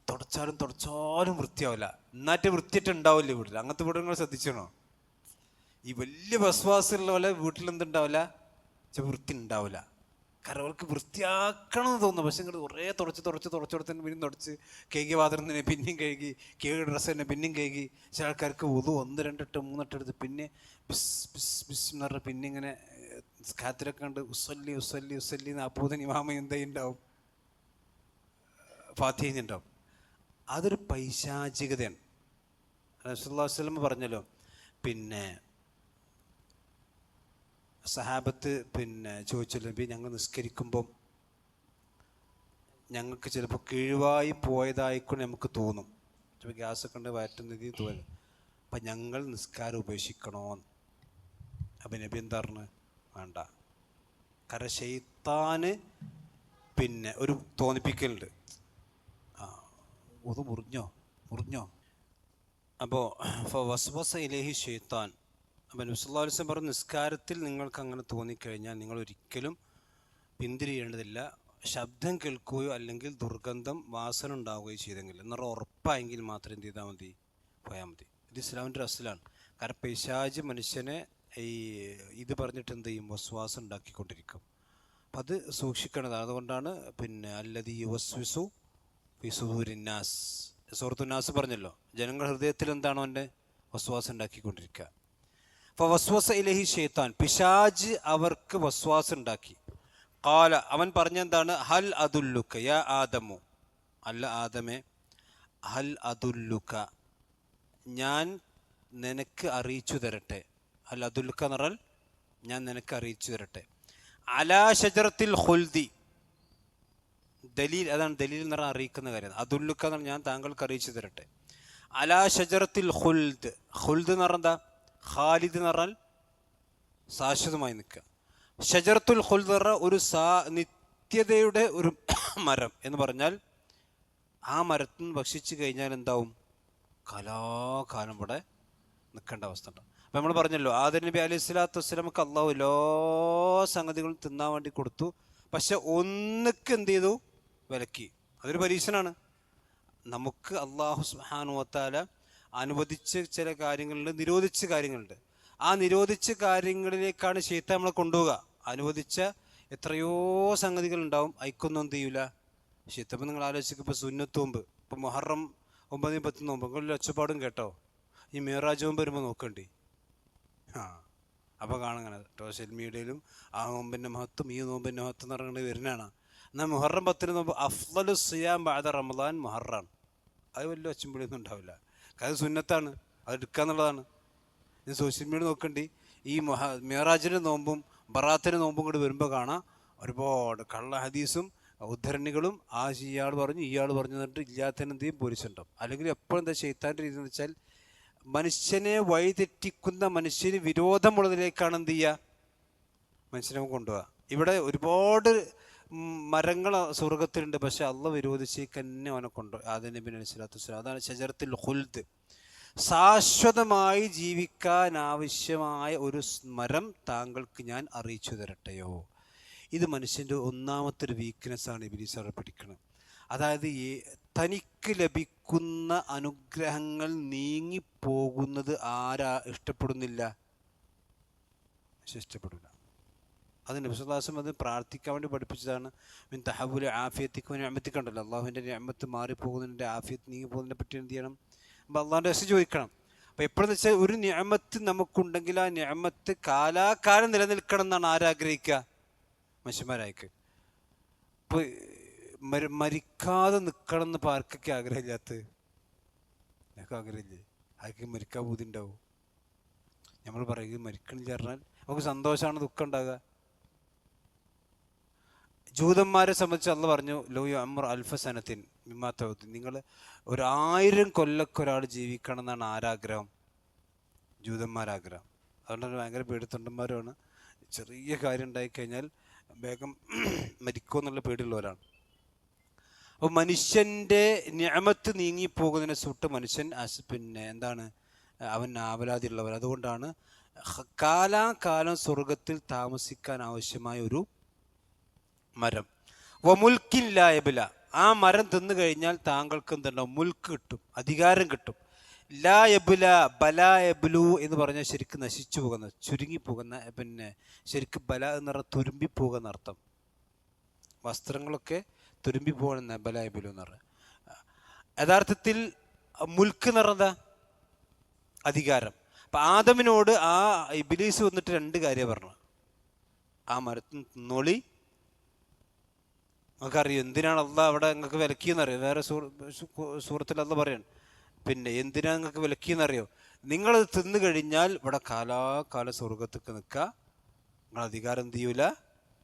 തുടച്ചാലും വൃത്തിയാവില്ല. എന്നാറ്റ് വൃത്തിയായിട്ട് ഉണ്ടാവില്ല വീട്ടിൽ. അങ്ങനത്തെ വീട് നിങ്ങൾ ശ്രദ്ധിച്ചണോ? ഈ വലിയ വസ്വാസുള്ള പോലെ വീട്ടിൽ എന്തുണ്ടാവില്ല, വൃത്തി ഉണ്ടാവില്ല. കാരണം അവർക്ക് വൃത്തിയാക്കണം എന്ന് തോന്നുന്നു. പക്ഷെ ഇങ്ങോട്ട് കുറേ തുടച്ച് പിന്നെയും തുടച്ച് കേക്ക് പാത്രം തന്നെ പിന്നെയും കഴുകി, കേക്ക് ഡ്രസ്സ് തന്നെ പിന്നെയും കഴുകി. ചില ആൾക്കാർക്ക് 1, 2 ഇട്ട് 3 ഇട്ട് എടുത്ത് പിന്നെ ബിസ് ബിസ് ബിസ് എന്ന് പറഞ്ഞാൽ പിന്നെ ഇങ്ങനെ കാത്തിലൊക്കെ കണ്ട് ഉസ്വല്ലി എന്ന് അപ്പൂതൻ ഇമാമ എന്തായിണ്ടാവും, ഫാത്തിഹ ഉണ്ടാവും. അതൊരു പൈശാചികതയാണ്. റസൂലുള്ളാഹി സ്വല്ലല്ലാഹു അലൈഹി വസല്ലം പറഞ്ഞല്ലോ, പിന്നെ സഹാബത്ത് പിന്നെ ചോദിച്ചല്ലോ, നബി ഞങ്ങൾ നിസ്കരിക്കുമ്പം ഞങ്ങൾക്ക് ചിലപ്പോൾ കിഴിവായി പോയതായിക്കൊണ്ട് നമുക്ക് തോന്നും. ചിലപ്പോൾ ഗ്യാസൊക്കെ ഉണ്ട് വയറ്റുന്നതി തോന്നും. അപ്പം ഞങ്ങൾ നിസ്കാരം ഉപേക്ഷിക്കണോന്ന്. അപ്പം നബി എന്താ പറഞ്ഞു? വേണ്ട. കാരണം ശൈത്താന് പിന്നെ ഒരു തോന്നിപ്പിക്കലുണ്ട്, അത് മുറിഞ്ഞോ. അപ്പോൾ വസ്വസ ഇലൈഹി ശൈത്താൻ. അപ്പം നബി സല്ലല്ലാഹു അലൈഹി വസല്ലം പറഞ്ഞു, നിസ്കാരത്തിൽ നിങ്ങൾക്ക് അങ്ങനെ തോന്നിക്കഴിഞ്ഞാൽ നിങ്ങൾ ഒരിക്കലും പിന്തിരിയേണ്ടതില്ല. ശബ്ദം കേൾക്കുകയോ അല്ലെങ്കിൽ ദുർഗന്ധം വാസന ഉണ്ടാവുകയോ ചെയ്തെങ്കിൽ എന്നാൽ ഉറപ്പായെങ്കിൽ മാത്രം എന്ത് ചെയ്താൽ മതി? പോയാൽ മതി. ഇത് ഇസ്ലാമിൻ്റെ അസ്ലാണ്. കാരണം പിശാച് മനുഷ്യനെ ഇത് പറഞ്ഞിട്ട് എന്ത് ചെയ്യും? വസ്വാസം ഉണ്ടാക്കിക്കൊണ്ടിരിക്കും. അപ്പം അത് സൂക്ഷിക്കേണ്ടതാണ്. അതുകൊണ്ടാണ് പിന്നെ അല്ലദീ യുവസ്വിസു ഫീ സുദൂരിന്നാസ്, സൂറത്തുൻ നാസ് പറഞ്ഞല്ലോ, ജനങ്ങളുടെ ഹൃദയത്തിൽ എന്താണോ അവൻ്റെ വസ്വാസം ഉണ്ടാക്കിക്കൊണ്ടിരിക്കുക. അപ്പോൾ വസ്വസ ഇലൈഹി ശൈത്താൻ, പിശാജ് അവർക്ക് വസ്വാസം ഉണ്ടാക്കി. ഖാല, അവൻ പറഞ്ഞെന്താണ്? ഹൽ അദുല്ലുക യാ ആദമു, അല്ല ആദമേ, ഹൽ അദുല്ലുക, ഞാൻ നിനക്ക് അറിയിച്ചു തരട്ടെ. ഹൽ അദുല്ലുക എന്ന് പറഞ്ഞാൽ ഞാൻ നിനക്ക് അറിയിച്ചു തരട്ടെ. അലാ ഷജറത്തിൽ ഖുൽദി, ദലീൽ, അതാണ് ദലീൽ എന്ന് പറഞ്ഞാൽ അറിയിക്കുന്ന കാര്യം. അദുല്ലുക എന്ന് പറഞ്ഞാൽ ഞാൻ താങ്കൾക്ക് അറിയിച്ചു തരട്ടെ. അലാ ഷജറത്തിൽ ഖുൽദ്, ഖുൽദ് എന്ന് പറഞ്ഞാൽ എന്താ? ഖാലിദ് എന്ന് പറഞ്ഞാൽ ശാശ്വതമായി നിൽക്കുക. ഷജറത്തുൽ ഖുൽദ് എന്ന് പറഞ്ഞാൽ ഒരു നിത്യതയുടെ ഒരു മരം എന്ന് പറഞ്ഞാൽ ആ മരത്തിൽ നിന്ന് ഭക്ഷിച്ചു കഴിഞ്ഞാൽ എന്താവും? കലാകാലം ഇവിടെ നിൽക്കേണ്ട അവസ്ഥ ഉണ്ടാവും. അപ്പം നമ്മൾ പറഞ്ഞല്ലോ, ആദം നബി അലൈഹി സ്വലാത്തു വസ്സലാമക്ക് അള്ളാഹു എല്ലാ സംഗതികളും തിന്നാൻ വേണ്ടി കൊടുത്തു. പക്ഷെ ഒന്നിക്ക് എന്ത് ചെയ്തു? വിലക്കി. അതൊരു പരീക്ഷണമാണ്. നമുക്ക് അള്ളാഹു സുബ്ഹാനഹു വ തആല അനുവദിച്ച ചില കാര്യങ്ങളുണ്ട്, നിരോധിച്ച കാര്യങ്ങളുണ്ട്. ആ നിരോധിച്ച കാര്യങ്ങളിലേക്കാണ് ശൈത്താൻ നമ്മളെ കൊണ്ടുപോവുക. അനുവദിച്ച എത്രയോ സംഗതികളുണ്ടാവും, അയക്കൊന്നും എന്ത് ചെയ്യൂല ശൈത്താൻ. ഇപ്പം നിങ്ങൾ ആലോചിക്കുക, ഇപ്പോൾ സുന്നത്ത് നോമ്പ്, ഇപ്പം മുഹറം 9, 10 നോമ്പ്, നിങ്ങളിൽ ഒച്ചപ്പാടും കേട്ടോ. ഈ മിറാജ് നോമ്പ് വരുമ്പോൾ നോക്കണ്ടേ, അപ്പോൾ കാണുങ്ങനെ സോഷ്യൽ മീഡിയയിലും ആ നോമ്പിൻ്റെ മഹത്വം, ഈ നോമ്പിൻ്റെ മഹത്വം എന്ന് പറയുന്നത് വരുന്നതാണ്. എന്നാൽ മുഹറം 10 നോമ്പ് അഫ്ളലു സിയാം ബഅദ റമളാൻ മുഹറാണ്. അത് വലിയ ഒച്ചമ്പിളിയൊന്നും ഉണ്ടാവില്ല. അത് സുന്നത്താണ്, അത് എടുക്കാന്നുള്ളതാണ്. ഇത് സോഷ്യൽ മീഡിയ നോക്കണ്ടി. ഈ മിറാജിൻ്റെ നോമ്പും ബറാത്തിൻ്റെ നോമ്പും കൂടി വരുമ്പോൾ കാണാം ഒരുപാട് കള്ള ഹദീസും ഉദ്ധരണികളും. ഇയാൾ പറഞ്ഞു ഇയാൾ പറഞ്ഞു എന്നിട്ട് ഇല്ലാത്തതിനെന്തെയും പോലീസുണ്ടാവും. അല്ലെങ്കിൽ എപ്പോഴും എന്താ ശൈത്താൻ്റെ രീതി എന്ന് വെച്ചാൽ മനുഷ്യനെ വഴിതെറ്റിക്കുന്ന, മനുഷ്യന് വിരോധമുള്ളതിലേക്കാണ് എന്ത് ചെയ്യുക? മനുഷ്യനെ കൊണ്ടുപോവുക. ഇവിടെ ഒരുപാട് മരങ്ങൾ സ്വർഗത്തിലുണ്ട്, പക്ഷെ അള്ളാഹ് വിരോധിച്ചേക്ക് തന്നെ അവനെ കൊണ്ടുപോയി. ആദം നബി അലൈഹി സ്വലാത്തു വസ്സലാം. അതാണ് ഷജറത്തുൽ ഖുൽദ്. ശാശ്വതമായി ജീവിക്കാൻ ആവശ്യമായ ഒരു മരം താങ്കൾക്ക് ഞാൻ അറിയിച്ചു തരട്ടെയോ? ഇത് മനുഷ്യൻ്റെ ഒന്നാമത്തെ ഒരു വീക്ക്നെസ്സാണ് ഇബ്ലീസ് അവിടെ പിടിക്കുന്നത്. അതായത് തനിക്ക് ലഭിക്കുന്ന അനുഗ്രഹങ്ങൾ നീങ്ങിപ്പോകുന്നത് ആരാ ഇഷ്ടപ്പെടുന്നില്ല? ഇഷ്ടപ്പെടില്ല. അത് നബി സല്ലല്ലാഹു അലൈഹി വസല്ലം അത് പ്രാർത്ഥിക്കാൻ വേണ്ടി പഠിപ്പിച്ചതാണ്. മിൻ തഹവ്വുലി ആഫിയത്തിക്കും നിഅമത്തിക്കുണ്ടല്ലോ, അള്ളാഹുവിൻ്റെ നിഅമത്ത് മാറിപ്പോകുന്നതിൻ്റെ ആഫിയത്ത് നീങ്ങി പോകുന്നതിനെ പറ്റി എന്ത് ചെയ്യണം? അപ്പോൾ അള്ളാഹിൻ്റെ രസം ചോദിക്കണം. അപ്പോൾ എപ്പോഴെന്ന് വെച്ചാൽ ഒരു നിഅമത്ത് നമുക്കുണ്ടെങ്കിൽ ആ നിഅമത്ത് കാലാകാലം നിലനിൽക്കണം എന്നാണ് ആരാഗ്രഹിക്കുക? മനുഷ്യന്മാരായിക്ക്. ഇപ്പോൾ മരിക്കാതെ നിൽക്കണം എന്ന് ഇപ്പോൾ ആർക്കൊക്കെ ആഗ്രഹമില്ലാത്തത്? ഞങ്ങൾക്ക് ആഗ്രഹമില്ലേ? ആർക്കും മരിക്കാൻ ബുദ്ധി ഉണ്ടാവും? നമ്മൾ പറയുക മരിക്കണില്ല പറഞ്ഞാൽ നമുക്ക് സന്തോഷമാണ്, ദുഃഖം ഉണ്ടാകുക. ജൂതന്മാരെ സംബന്ധിച്ച് അള്ളാഹ് പറഞ്ഞു, ലോ യുഅമ്മർ അൽഫ സനത്തിൻ മിമ്മാ തഊദ്, നിങ്ങൾ 1000 കൊല്ലൊക്കെ ഒരാൾ ജീവിക്കണം എന്നാണ് ആരാഗ്രഹം? ജൂതന്മാരാഗ്രഹം. അതുകൊണ്ട് ഭയങ്കര പേടിത്തൊണ്ടന്മാരുമാണ്. ചെറിയ കാര്യം ഉണ്ടായിക്കഴിഞ്ഞാൽ വേഗം മരിക്കുമെന്നുള്ള പേടിയുള്ളവരാണ്. അപ്പോൾ മനുഷ്യൻ്റെ നിഅമത്ത് നീങ്ങിപ്പോകുന്നതിനെ സുട്ട് മനുഷ്യൻ പിന്നെ എന്താണ്, അവൻ ആവലാതിയുള്ളവർ. അതുകൊണ്ടാണ് കാലാകാലം സ്വർഗത്തിൽ താമസിക്കാൻ ആവശ്യമായ ഒരു മരം. വമുൽക്കിൻ ലാ യബ്ല, ആ മരം തിന്നു കഴിഞ്ഞാൽ താങ്കൾക്ക് എന്തുണ്ടാവും? മുൽക്ക് കിട്ടും, അധികാരം കിട്ടും. ലാ യബ്ല ബലാ യബ്ലു എന്ന് പറഞ്ഞാൽ ശരിക്കും നശിച്ചു പോകുന്ന, ചുരുങ്ങിപ്പോകുന്ന, പിന്നെ ശരിക്കും ബല എന്ന് പറഞ്ഞാൽ തുരുമ്പിപ്പോകുന്ന അർത്ഥം. വസ്ത്രങ്ങളൊക്കെ തുരുമ്പി പോകണമെന്ന ബലാ യബ്ലു എന്ന് പറഞ്ഞാൽ. യഥാർത്ഥത്തിൽ മുൽക്ക് എന്ന് പറഞ്ഞാൽ അധികാരം. അപ്പം ആദമിനോട് ആ ഇബ്ലീസ് വന്നിട്ട് 2 കാര്യം പറഞ്ഞു. ആ മരത്തിന് തിന്നോളി. നമുക്കറിയാം എന്തിനാണ് അള്ളാഹ് അവിടെ നിങ്ങൾക്ക് വിലക്കിയെന്നറിയോ? വേറെ സൂറത്തിൽ അള്ളാഹ് പറയാണ്, പിന്നെ എന്തിനാണ് നിങ്ങൾക്ക് വിലക്കിയെന്നറിയോ? നിങ്ങളത് തിന്നു കഴിഞ്ഞാൽ ഇവിടെ കാലാകാല സ്വർഗത്തേക്ക് നിൽക്കുക, നിങ്ങൾ അധികാരം എന്ത് ചെയ്യൂല,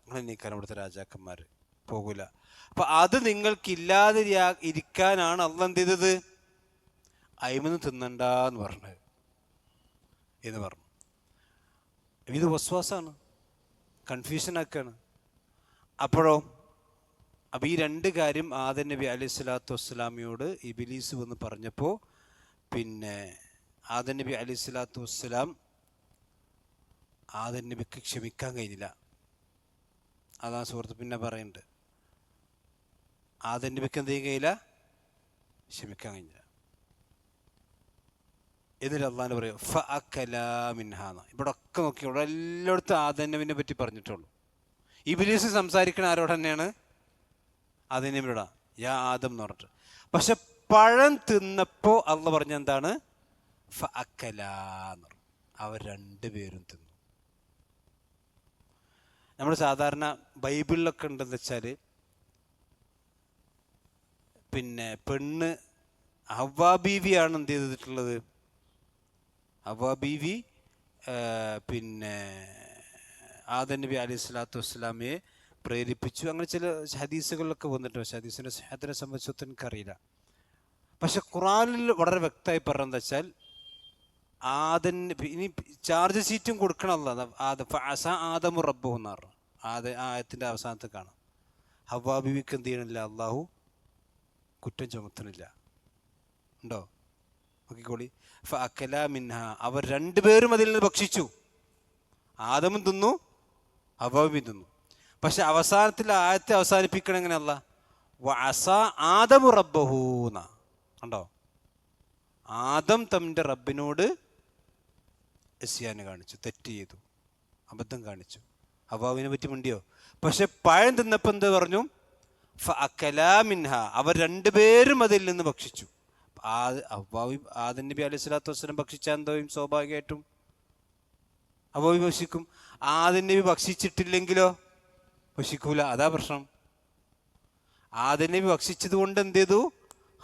നിങ്ങൾ നീക്കാൻ ഇവിടുത്തെ രാജാക്കന്മാർ പോകൂല. അപ്പം അത് നിങ്ങൾക്കില്ലാതെ ഇരിക്കാനാണ് അള്ളാഹ് എന്ത് ചെയ്തത്? അയിമന്ന് തിന്നണ്ടെന്ന് പറഞ്ഞത് എന്ന് പറഞ്ഞു. ഇത് വസ്വാസാണ്, കൺഫ്യൂഷനാക്കാണ്. അപ്പോഴോ അപ്പോൾ ഈ 2 കാര്യം ആദം നബി അലൈഹി സ്വലാത്തു വസ്സലാമിയോട് ഇബ്ലീസ് വന്ന് പറഞ്ഞപ്പോൾ പിന്നെ ആദം നബി അലൈഹി സ്വലാത്തു വസ്സലാം ആദം നബിക്ക് ക്ഷമിക്കാൻ കഴിഞ്ഞില്ല. അതാ സുഹൃത്ത് പിന്നെ പറയുന്നുണ്ട്, ആദം നബിക്ക് എന്ത് ചെയ്യാൻ കഴിയില്ല? ക്ഷമിക്കാൻ കഴിഞ്ഞില്ല. എന്നിട്ട് അള്ളാഹ് പറയും ഫഅകലാ മിൻഹാ. ഇവിടെ ഒക്കെ നോക്കി, ഇവിടെ എല്ലായിടത്തും ആദം നബിനെ പറ്റി പറഞ്ഞിട്ടുള്ളൂ. ഇബ്ലീസ് സംസാരിക്കണ ആരോട് തന്നെയാണ്? ആദം നബിയോടാ, യാ ആദം എന്ന് പറഞ്ഞിട്ട്. പക്ഷെ പഴം തിന്നപ്പോൾ അള്ളാഹ് പറഞ്ഞ എന്താണ്? ഫഅകലാ എന്ന് പറഞ്ഞു. അവർ 2 പേരും തിന്നു. നമ്മൾ സാധാരണ ബൈബിളിലൊക്കെ ഉണ്ടെന്ന് വെച്ചാൽ പിന്നെ പെണ്ണ് ഹവ്വാ ബീവിയാണ് എന്ത് ചെയ്തിട്ടുള്ളത്? ഹവ്വാ ബീവി പിന്നെ ആദം നബി അലൈഹി സ്വലാത്തു വസ്സലാമയെ പ്രേരിപ്പിച്ചു. അങ്ങനെ ചില ഹദീസുകളിലൊക്കെ വന്നിട്ടുണ്ട്. പക്ഷേ ഹദീസിൻ്റെ സഹത്തിനെ സംബന്ധിച്ചൊന്നും എനിക്കറിയില്ല. പക്ഷെ ഖുറാനിൽ വളരെ വ്യക്തമായി പറഞ്ഞതെന്ന് വെച്ചാൽ ആദം ഇനി ചാർജ് ഷീറ്റും കൊടുക്കണമല്ല. ആദമു റബ്ബഹു എന്ന് പറഞ്ഞു. ആയത്തിൻ്റെ അവസാനത്ത് കാണാം, ഹവ്വാ ബീവിക്ക് എന്ത് ചെയ്യണില്ല? അള്ളാഹു കുറ്റം ചുമത്തണില്ല. ഉണ്ടോ? നോക്കിക്കോളി. ഫഅകലാ മിൻഹാ, അവർ 2 പേരും അതിൽ നിന്ന് ഭക്ഷിച്ചു. ആദമും തിന്നു, ഹവ്വായും തിന്നു. പക്ഷെ അവസാനത്തിൽ ആയത്തെ അവസാനിപ്പിക്കണം എങ്ങനെയല്ല? വഅസാ ആദമു റബ്ബഹു എന്നാ. കണ്ടോ? ആദം തൻ്റെ റബ്ബിനോട് ഇസ്യാന് കാണിച്ചു, തെറ്റ് ചെയ്തു, അബദ്ധം കാണിച്ചു. ഹവ്വാവിനെ പറ്റി മിണ്ടിയോ? പക്ഷെ പഴം തിന്നപ്പോൾ എന്ത് പറഞ്ഞു? ഫഅകലാ മിൻഹാ, അവർ 2 പേരും അതിൽ നിന്ന് ഭക്ഷിച്ചു. ഹവ്വാവി ആദം നബി അലൈഹി സ്വലാത്തു വസ്സലാം ഭക്ഷിച്ചാൽ എന്തോയും? സ്വാഭാവികമായിട്ടും ഹവ്വാവി ഭക്ഷിക്കും. ആദം നബി ഭക്ഷിച്ചിട്ടില്ലെങ്കിലോ? ഭക്ഷിക്കൂല. അതാ പ്രശ്നം. ആദം നബി ഭക്ഷിച്ചത് കൊണ്ട് എന്ത് ചെയ്തു?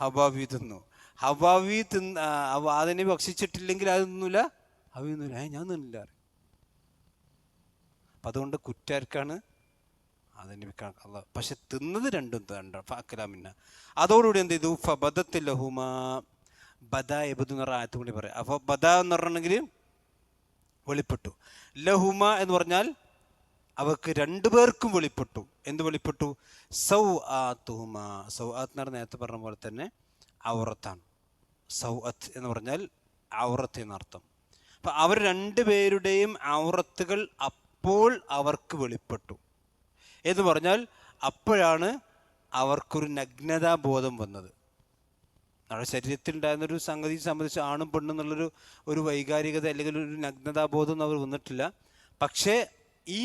ഹവ്വാവി തിന്നു. ഹവ്വാവി ആദം നബി ഭക്ഷിച്ചിട്ടില്ലെങ്കിൽ അത് തിന്നൂല, ഹവ്വാവി തിന്നൂല. ഞാൻ തിന്നില്ല. അപ്പം അതുകൊണ്ട് കുറ്റാർക്കാണ്? ആദം നബിക്കാണ്. അള്ളാഹ് പക്ഷെ തിന്നത് രണ്ടും ഫഅകലാ മിൻഹാ. അതോടുകൂടി എന്ത് ചെയ്തു? ഫബദത്ത് ലഹുമാ, ബദാ യബ്ദു എന്ന് പറഞ്ഞ ആയത്തും കൂടി പറയാം. അപ്പോൾ ബദാ എന്ന് പറഞ്ഞിട്ടുണ്ടെങ്കിൽ വെളിപ്പെട്ടു. ലഹുമ എന്ന് പറഞ്ഞാൽ അവർക്ക് 2 പേർക്കും വെളിപ്പെട്ടു. എന്ത് വെളിപ്പെട്ടു? സൗആത്തുഹുമ. സൗആത്ത് എന്ന് പറഞ്ഞാൽ നേരത്തെ പറഞ്ഞ പോലെ തന്നെ ഔറത്താണ്. സൗഅത്ത് എന്ന് പറഞ്ഞാൽ ഔറത്ത് എന്നർത്ഥം. അപ്പം അവർ 2 പേരുടെയും ഔറത്തുകൾ അപ്പോൾ അവർക്ക് വെളിപ്പെട്ടു എന്ന് പറഞ്ഞാൽ അപ്പോഴാണ് അവർക്കൊരു നഗ്നതാബോധം വന്നത്. നമ്മുടെ ശരീരത്തിൽ ഉണ്ടായിരുന്നൊരു സംഗതി സംബന്ധിച്ച് ആണും പെണ്ണും എന്നുള്ളൊരു വൈകാരികത അല്ലെങ്കിൽ ഒരു നഗ്നതാബോധം അവർ വന്നിട്ടില്ല. പക്ഷേ ഈ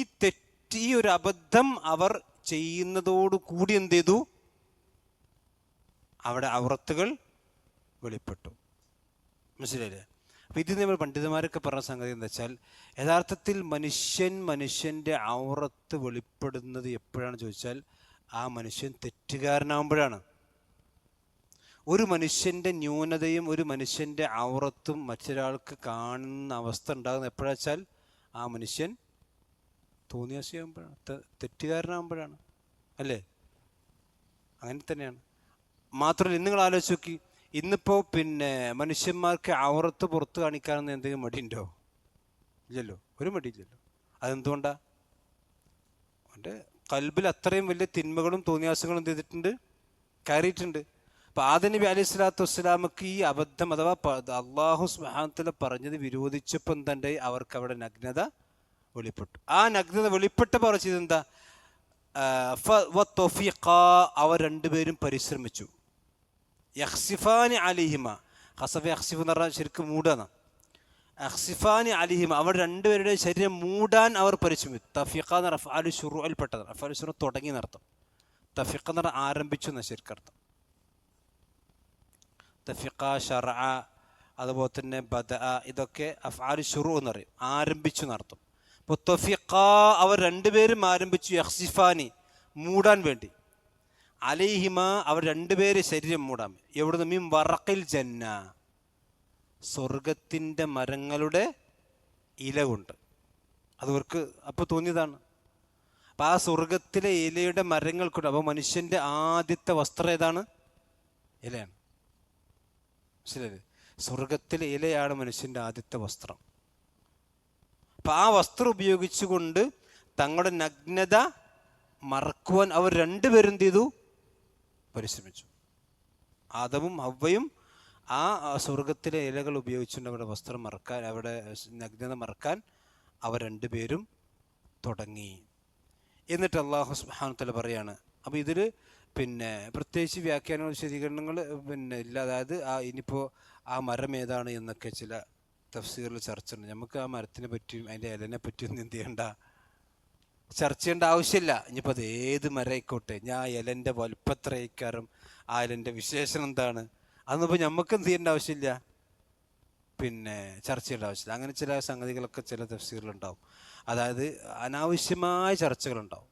ഈ ഒരു അബദ്ധം അവർ ചെയ്യുന്നതോടു കൂടി എന്ത് ചെയ്തു? അവിടെ ഔറത്തുകൾ വെളിപ്പെട്ടു. മനസ്സിലായില്ലേ? അപ്പം ഇത് നമ്മൾ പണ്ഡിതന്മാരൊക്കെ പറഞ്ഞ സംഗതി എന്താ വെച്ചാൽ, യഥാർത്ഥത്തിൽ മനുഷ്യൻ്റെ ഔറത്ത് വെളിപ്പെടുന്നത് എപ്പോഴാണ് ചോദിച്ചാൽ, ആ മനുഷ്യൻ തെറ്റുകാരനാകുമ്പോഴാണ്. ഒരു മനുഷ്യൻ്റെ ന്യൂനതയും ഒരു മനുഷ്യൻ്റെ ഔറത്തും മറ്റൊരാൾക്ക് കാണുന്ന അവസ്ഥ ഉണ്ടാകുന്ന എപ്പോഴാണെന്ന് വെച്ചാൽ, ആ മനുഷ്യൻ തോന്നിയാസിയാകുമ്പോഴാണ്, തെറ്റുകാരനാകുമ്പോഴാണ്. അല്ലേ? അങ്ങനെ തന്നെയാണ്. മാത്രമല്ല, നിങ്ങൾ ആലോചിച്ച് നോക്കി, ഇന്നിപ്പോൾ മനുഷ്യന്മാർക്ക് ഔറത്ത് പുറത്ത് കാണിക്കാനെന്ന് എന്തെങ്കിലും മടിയുണ്ടോ? ഇല്ലല്ലോ, ഒരു മടിയില്ലല്ലോ. അതെന്തുകൊണ്ടാണ്? അവൻ്റെ കൽബിൽ അത്രയും വലിയ തിന്മകളും തോന്നിയാസങ്ങളും എന്ത് ചെയ്തിട്ടുണ്ട്? കയറിയിട്ടുണ്ട്. അപ്പം ആദം നബി അലൈഹി സ്വലാത്തു വസ്സലാമക്ക് ഈ അബദ്ധം അഥവാ അള്ളാഹു സുബ്ഹാനഹു വ തആല പറഞ്ഞത് വിരോധിച്ചപ്പോൾ എന്തുണ്ട്? അവർക്ക് അവിടെ നഗ്നത വെളിപ്പെട്ടു. ആ നഗ്നത വെളിപ്പെട്ടപ്പോൾ അവർ ചെയ്തെന്താ? അവർ രണ്ടുപേരും പരിശ്രമിച്ചു. യഖ്സിഫാനി അലിഹിമ, ഖസഫ യഖ്സിഫ് എന്ന് പറഞ്ഞാൽ ശരിക്കും മൂടാണ്. യഖ്സിഫാനി അലിഹിമ, അവർ രണ്ടുപേരുടെ ശരീരം മൂടാൻ അവർ പരിശ്രമിച്ചു. തഫീഖ എന്ന് പറഞ്ഞാൽ അഫ്ആലു ശുറൂഇൽ പെട്ടതാണ്. അഫ്ആലു ശുറൂ തുടങ്ങി എന്നർത്ഥം. തഫീഖ എന്ന് പറഞ്ഞാൽ ആരംഭിച്ചു എന്ന ശരിക്കർത്ഥം. തഫീഖ, ശറഅ, അതുപോലെ തന്നെ ബദഅ, ഇതൊക്കെ അഫ്ആലു ശുറൂ എന്ന് പറയും, ആരംഭിച്ചു എന്നർത്ഥം. അപ്പോൾ തഫീഖ, അവർ രണ്ടുപേരും ആരംഭിച്ചു. യഖ്സിഫാനി, മൂടാൻ വേണ്ടി. അലൈഹിമ, അവർ രണ്ടുപേര് ശരീരം മൂടാൻ. എവിടുന്ന്? മീൻ വറഖിൽ ജന്ന, സ്വർഗത്തിൻ്റെ മരങ്ങളുടെ ഇല കൊണ്ട്. അതവർക്ക് അപ്പോൾ തോന്നിയതാണ്. അപ്പം ആ സ്വർഗത്തിലെ ഇലയുടെ മരങ്ങൾ കൊണ്ട്. അപ്പോൾ മനുഷ്യൻ്റെ ആദ്യത്തെ വസ്ത്രം ഏതാണ്? ഇലയാണ്. മനസ്സിലായില്ലേ? സ്വർഗത്തിലെ ഇലയാണ് മനുഷ്യൻ്റെ ആദ്യത്തെ വസ്ത്രം. അപ്പം ആ വസ്ത്രം ഉപയോഗിച്ചുകൊണ്ട് തങ്ങളുടെ നഗ്നത മറക്കുവാൻ അവർ രണ്ടുപേരും എന്ത് ചെയ്തു? പരിശ്രമിച്ചു. ആദമും ഹവ്വയും ആ സ്വർഗത്തിലെ ഇലകൾ ഉപയോഗിച്ചുകൊണ്ട് അവരുടെ വസ്ത്രം മറക്കാൻ, അവിടെ നഗ്നത മറക്കാൻ അവർ രണ്ടുപേരും തുടങ്ങി. എന്നിട്ട് അല്ലാഹു സുബ്ഹാനഹു വ തആല പറയാണ്. അപ്പോൾ ഇതിൽ പ്രത്യേകിച്ച് വ്യാഖ്യാനങ്ങൾ, വിശദീകരണങ്ങൾ ഇല്ല. അതായത് ഇനിയിപ്പോൾ ആ മരം ഏതാണ് എന്നൊക്കെ ചില തഫ്സീറിൽ ചർച്ച ഉണ്ട്. നമുക്ക് ആ മരത്തിനെ പറ്റിയും അതിൻ്റെ ഇലനെ പറ്റിയും ഒന്നും എന്ത് ചെയ്യണ്ട, ചർച്ച ചെയ്യേണ്ട ആവശ്യമില്ല. ഇനിയിപ്പോൾ അത് ഏത് മരമായിക്കോട്ടെ, ഞാൻ ഇലൻ്റെ വലുപ്പത്രയിക്കാറും ആ ഇലൻ്റെ വിശേഷണം എന്താണ്, അതൊന്നിപ്പോൾ നമുക്ക് എന്ത് ചെയ്യേണ്ട ആവശ്യമില്ല, ചർച്ച ചെയ്യേണ്ട ആവശ്യമില്ല. അങ്ങനെ ചില സംഗതികളൊക്കെ ചില തഫ്സീറിലുണ്ടാവും. അതായത് അനാവശ്യമായ ചർച്ചകളുണ്ടാവും,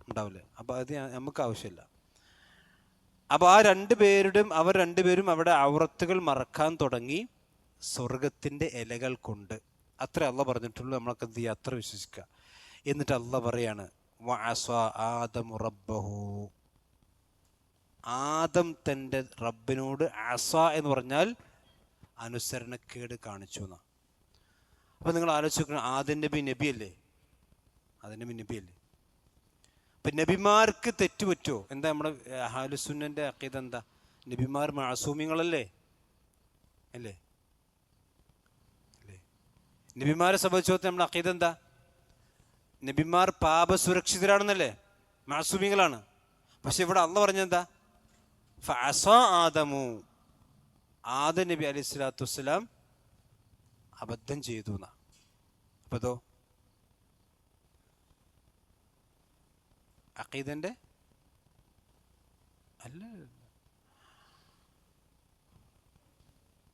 ഉണ്ടാവില്ലേ? അപ്പോൾ അത് നമുക്ക് ആവശ്യമില്ല. അപ്പോൾ അവർ രണ്ടുപേരും അവിടെ ഔറത്തുകൾ മറക്കാൻ തുടങ്ങി സ്വർഗത്തിൻ്റെ ഇലകൾ കൊണ്ട്. അത്ര അള്ളാഹ് പറഞ്ഞിട്ടുള്ളൂ. നമ്മളൊക്കെ എന്ത് ചെയ്യുക? അത്ര വിശ്വസിക്കുക. എന്നിട്ട് അള്ളാഹ് പറയാണ്, വഅസാ ആദമു റബ്ബഹു, ആദം തൻ്റെ റബ്ബിനോട് അസ എന്ന് പറഞ്ഞാൽ അനുസരണക്കേട് കാണിച്ചു എന്നാണ്. അപ്പം നിങ്ങൾ ആലോചിച്ച് നോക്കണം, ആദം നബി നബിയല്ലേ? ആദം നബി നബിയല്ലേ? അപ്പം നബിമാർക്ക് തെറ്റ് പറ്റുമോ? എന്താ നമ്മുടെ അഹ്ലുസുന്നൻ്റെ അഖീദ എന്താ? നബിമാർ മഅസൂമിങ്ങളല്ലേ? അല്ലേ? അല്ലേ? നബിമാരെ സംബന്ധിച്ചിടത്തോളം നമ്മുടെ അഖീദ എന്താ? നബിമാർ പാപസുരക്ഷിതരാണെന്നല്ലേ? മഅസൂമികളാണ്. പക്ഷെ ഇവിടെ അള്ളാഹ് പറഞ്ഞെന്താ? ഫഅസാ ആദമു, ആദം നബി അലൈഹി സ്വലാത്തു വസ്സലാം അബദ്ധം ചെയ്തു എന്നാ. അപ്പോൾ അതോ അഖീദൻ്റെ അല്ല.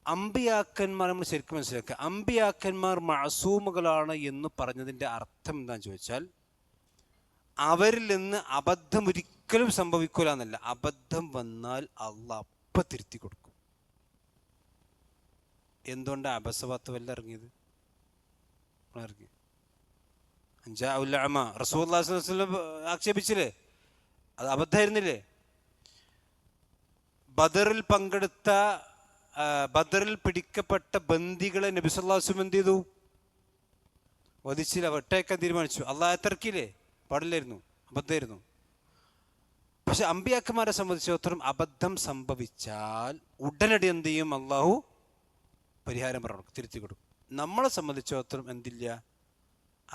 അമ്പിയാക്കന്മാർ നമ്മൾ ശരിക്കും മനസ്സിലാക്കുക. അമ്പിയാക്കന്മാർ മഅസൂമുകളാണ് എന്ന് പറഞ്ഞതിൻ്റെ അർത്ഥം എന്താണെന്ന് ചോദിച്ചാൽ, അവരിൽ നിന്ന് അബദ്ധം ഒരിക്കലും സംഭവിക്കൂല എന്നല്ല. അബദ്ധം വന്നാൽ അള്ളാഹ് അപ്പം തിരുത്തി കൊടുക്കും. എന്തുകൊണ്ടാണ് അബസവാത്ത് വല്ല ഇറങ്ങിയത്? ഇറങ്ങി റസൂലുള്ളാഹി സ്വല്ലല്ലാഹു അലൈഹി വസല്ലം ആക്ഷേപിച്ചില്ലേ? അത് അബദ്ധമായിരുന്നില്ലേ? ബദറിൽ പിടിക്കപ്പെട്ട ബന്ദികളെ നബി സല്ലല്ലാഹു അലൈഹി വസല്ലം എന്ത് ചെയ്തു? വധിച്ചില്ല, വെട്ടേക്കാൻ തീരുമാനിച്ചു. അള്ളാഹ് ഇറക്കിയില്ലേ? പാടില്ലായിരുന്നു, അബദ്ധമായിരുന്നു. പക്ഷെ അമ്പിയാക്കന്മാരെ സംബന്ധിച്ചിടത്തോളം അബദ്ധം സംഭവിച്ചാൽ ഉടനടി എന്ത് ചെയ്യും? അള്ളാഹു പരിഹാരം പറഞ്ഞു, തിരുത്തി കൊടുക്കും. നമ്മളെ സംബന്ധിച്ചിടത്തോളം എന്തില്ല?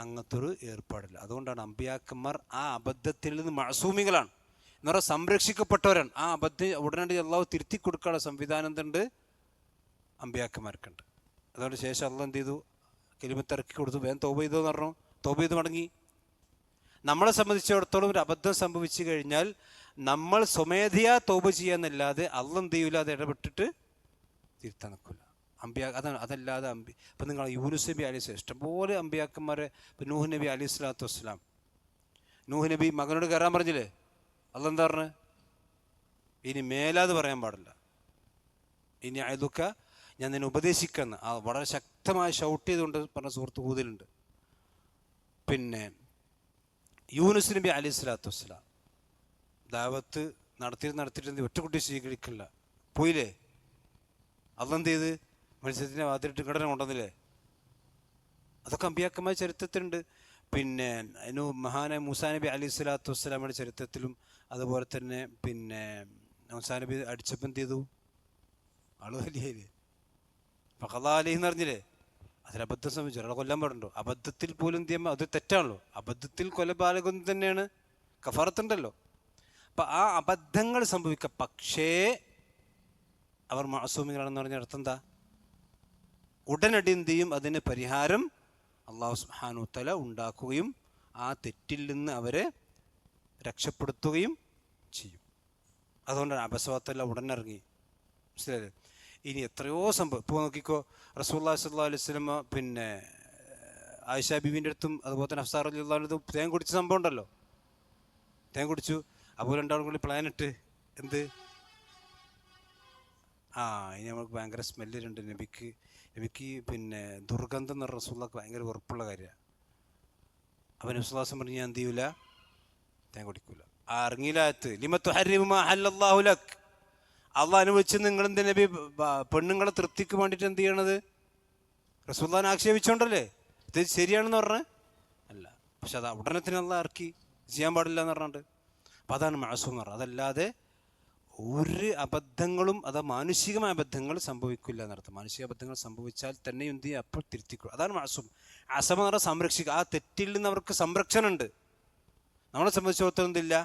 അങ്ങനത്തെ ഒരു ഏർപ്പാടില്ല. അതുകൊണ്ടാണ് അമ്പിയാക്കന്മാർ ആ അബദ്ധത്തിൽ നിന്ന് മഅസൂമികളാണ് എന്ന് പറഞ്ഞാൽ സംരക്ഷിക്കപ്പെട്ടവരാണ്. ആ അബദ്ധം ഉടനടി അള്ളാഹു തിരുത്തി കൊടുക്കാനുള്ള സംവിധാനം എന്തുണ്ട്? അമ്പിയാക്കന്മാർക്കുണ്ട്. അതുകൊണ്ട് ശേഷം അള്ളാഹ് എന്ത് ചെയ്തു? കലിമത്ത് ഇറക്കി കൊടുത്തു. വേഗം തൗബ ചെയ്തോന്ന് പറഞ്ഞു. തൗബ ചെയ്ത് മടങ്ങി. നമ്മളെ സംബന്ധിച്ചിടത്തോളം ഒരു അബദ്ധം സംഭവിച്ചു കഴിഞ്ഞാൽ നമ്മൾ സ്വമേധയാ തൗബ ചെയ്യാന്നല്ലാതെ അള്ളാഹ് എന്ത് ചെയ്യൂല, അത് ഇടപെട്ടിട്ട് തിരുത്താൻ നിൽക്കില്ല. അതാണ്. അതല്ലാതെ ഇപ്പം നിങ്ങൾ യൂനുസ് നബി അലൈഹി സ്വലാം, ഇഷ്ടംപോലെ അമ്പിയാക്കന്മാരെ, ഇപ്പം നൂഹ് നബി അലൈഹി സ്വലാത്തു വസ്സലാം, നൂഹ് നബി മകനോട് കയറാൻ പറഞ്ഞില്ലേ, അള്ളാഹ് എന്താ പറഞ്ഞത്? ഇനി മേലാത് പറയാൻ പാടില്ല, ഇനി അതൊക്കെ ഞാൻ നിന്നെ ഉപദേശിക്കുന്ന വളരെ ശക്തമായി ഷൗട്ട് ചെയ്തുകൊണ്ട് പറഞ്ഞ സുഹൃത്ത് ഹൂദിലുണ്ട്. പിന്നെ യൂനുസ് നബി അലൈഹി സ്വലാത്തു വസ്സലാം ദാവത്ത് നടത്തിയിട്ട് ഒറ്റ കുട്ടി സ്വീകരിക്കില്ല, പോയില്ലേ, അള്ളാഹ് എന്ത് ചെയ്ത് മത്സരത്തിൻ്റെ വാതിലിട്ട് ഘടന കൊണ്ടുവന്നില്ലേ. അതൊക്കെ അമ്പിയാക്കന്മാർ ചരിത്രത്തിലുണ്ട്. പിന്നെ മഹാനായ മൂസാ നബി അലൈഹി സ്വലാത്തു വസ്സലാമയുടെ ചരിത്രത്തിലും അതുപോലെ തന്നെ പിന്നെ മൂസാ നബി അടിച്ചപ്പം എന്ത് ചെയ്തു, ആള് വലിയല്ലേ, ഫഖദാ അലൈഹി എന്ന് പറഞ്ഞില്ലേ, അതിലബദ്ധം സംഭവിച്ചു. ഒരാളെ കൊല്ലാൻ പാടുണ്ടോ? അബദ്ധത്തിൽ പോലും എന്ത് ചെയ്യുമ്പോൾ അത് തെറ്റാണല്ലോ. അബദ്ധത്തിൽ കൊലപാതകം തന്നെയാണ്, കഫാറത്തുണ്ടല്ലോ. അപ്പം ആ അബദ്ധങ്ങൾ സംഭവിക്കാം, പക്ഷേ അവർ മഅസൂമികളാണെന്ന് പറഞ്ഞ അർത്ഥം എന്താ? ഉടനടി എന്ത് ചെയ്യും, അതിന് പരിഹാരം അല്ലാഹു സുബ്ഹാനഹു തആല ഉണ്ടാക്കുകയും ആ തെറ്റിൽ നിന്ന് അവരെ രക്ഷപ്പെടുത്തുകയും ചെയ്യും. അതുകൊണ്ടാണ് അബസവത്തല്ല ഉടനിറങ്ങി. മനസ്സിലായില്ലേ? ഇനി എത്രയോ സംഭവം ഇപ്പോൾ നോക്കിക്കോ, റസൂലുള്ളാഹി സ്വല്ലല്ലാഹു അലൈഹി വസല്ലം പിന്നെ ആയിഷ ബീവിൻ്റെ അടുത്തും അതുപോലെ തന്നെ ഹഫ്സാ റളിയല്ലാഹു അൻഹയുടെ അടുത്തും തേൻ കുടിച്ച സംഭവം ഉണ്ടല്ലോ. തേൻ കുടിച്ചു, അപ്പോൾ രണ്ടാളും കൂടി പ്ലാനിട്ട് എന്ത്, ഇനി നമുക്ക് ഭയങ്കര സ്മെല്ലുണ്ട്, നബിക്ക് പിന്നെ ദുർഗന്ധം എന്ന് പറഞ്ഞ റസൂലുള്ളാഹിക്ക് ഭയങ്കര വെറുപ്പുള്ള കാര്യമാണ്. അപ്പം നബി സ്വല്ലല്ലാഹു അലൈഹി വസല്ലം പറഞ്ഞു, ഞാൻ എന്ത് ചെയ്യൂല, തേൻ കുടിക്കൂല. ഇറങ്ങിയില്ലാത്ത് ലിമ തുഹർരിമു മാ അഹല്ലല്ലാഹു ലക്, അള്ളാഹ് അനുവദിച്ച് നിങ്ങൾ എന്ത് നബി പെണ്ണുങ്ങളെ തൃപ്തിക്ക് വേണ്ടിയിട്ട് എന്ത് ചെയ്യണത്? റസൂലുള്ളാഹിനെ ആക്ഷേപിച്ചോണ്ടല്ലേ, ഇത് ശരിയാണെന്ന് പറഞ്ഞ് അല്ല, പക്ഷെ അത് ഉടനത്തിന് അള്ളാഹ് ഇറക്കി ചെയ്യാൻ പാടില്ല എന്ന് പറഞ്ഞിട്ട്. അപ്പം അതാണ് മഅസൂം എന്ന് പറഞ്ഞത്. അതല്ലാതെ ഒരു അബദ്ധങ്ങളും, അത് മാനുഷികമായ അബദ്ധങ്ങൾ സംഭവിക്കില്ല എന്നർത്ഥം. മാനുഷിക അബദ്ധങ്ങൾ സംഭവിച്ചാൽ തന്നെ എന്ത് ചെയ്യുക, അപ്പോൾ തിരുത്തിക്കുക. അതാണ് മഅസൂം. അസമ എന്ന് പറഞ്ഞാൽ സംരക്ഷിക്കുക. ആ തെറ്റിൽ നിന്ന് അവർക്ക് സംരക്ഷണം ഉണ്ട്. നമ്മളെ സംബന്ധിച്ചിടത്തോളം എന്തില്ല,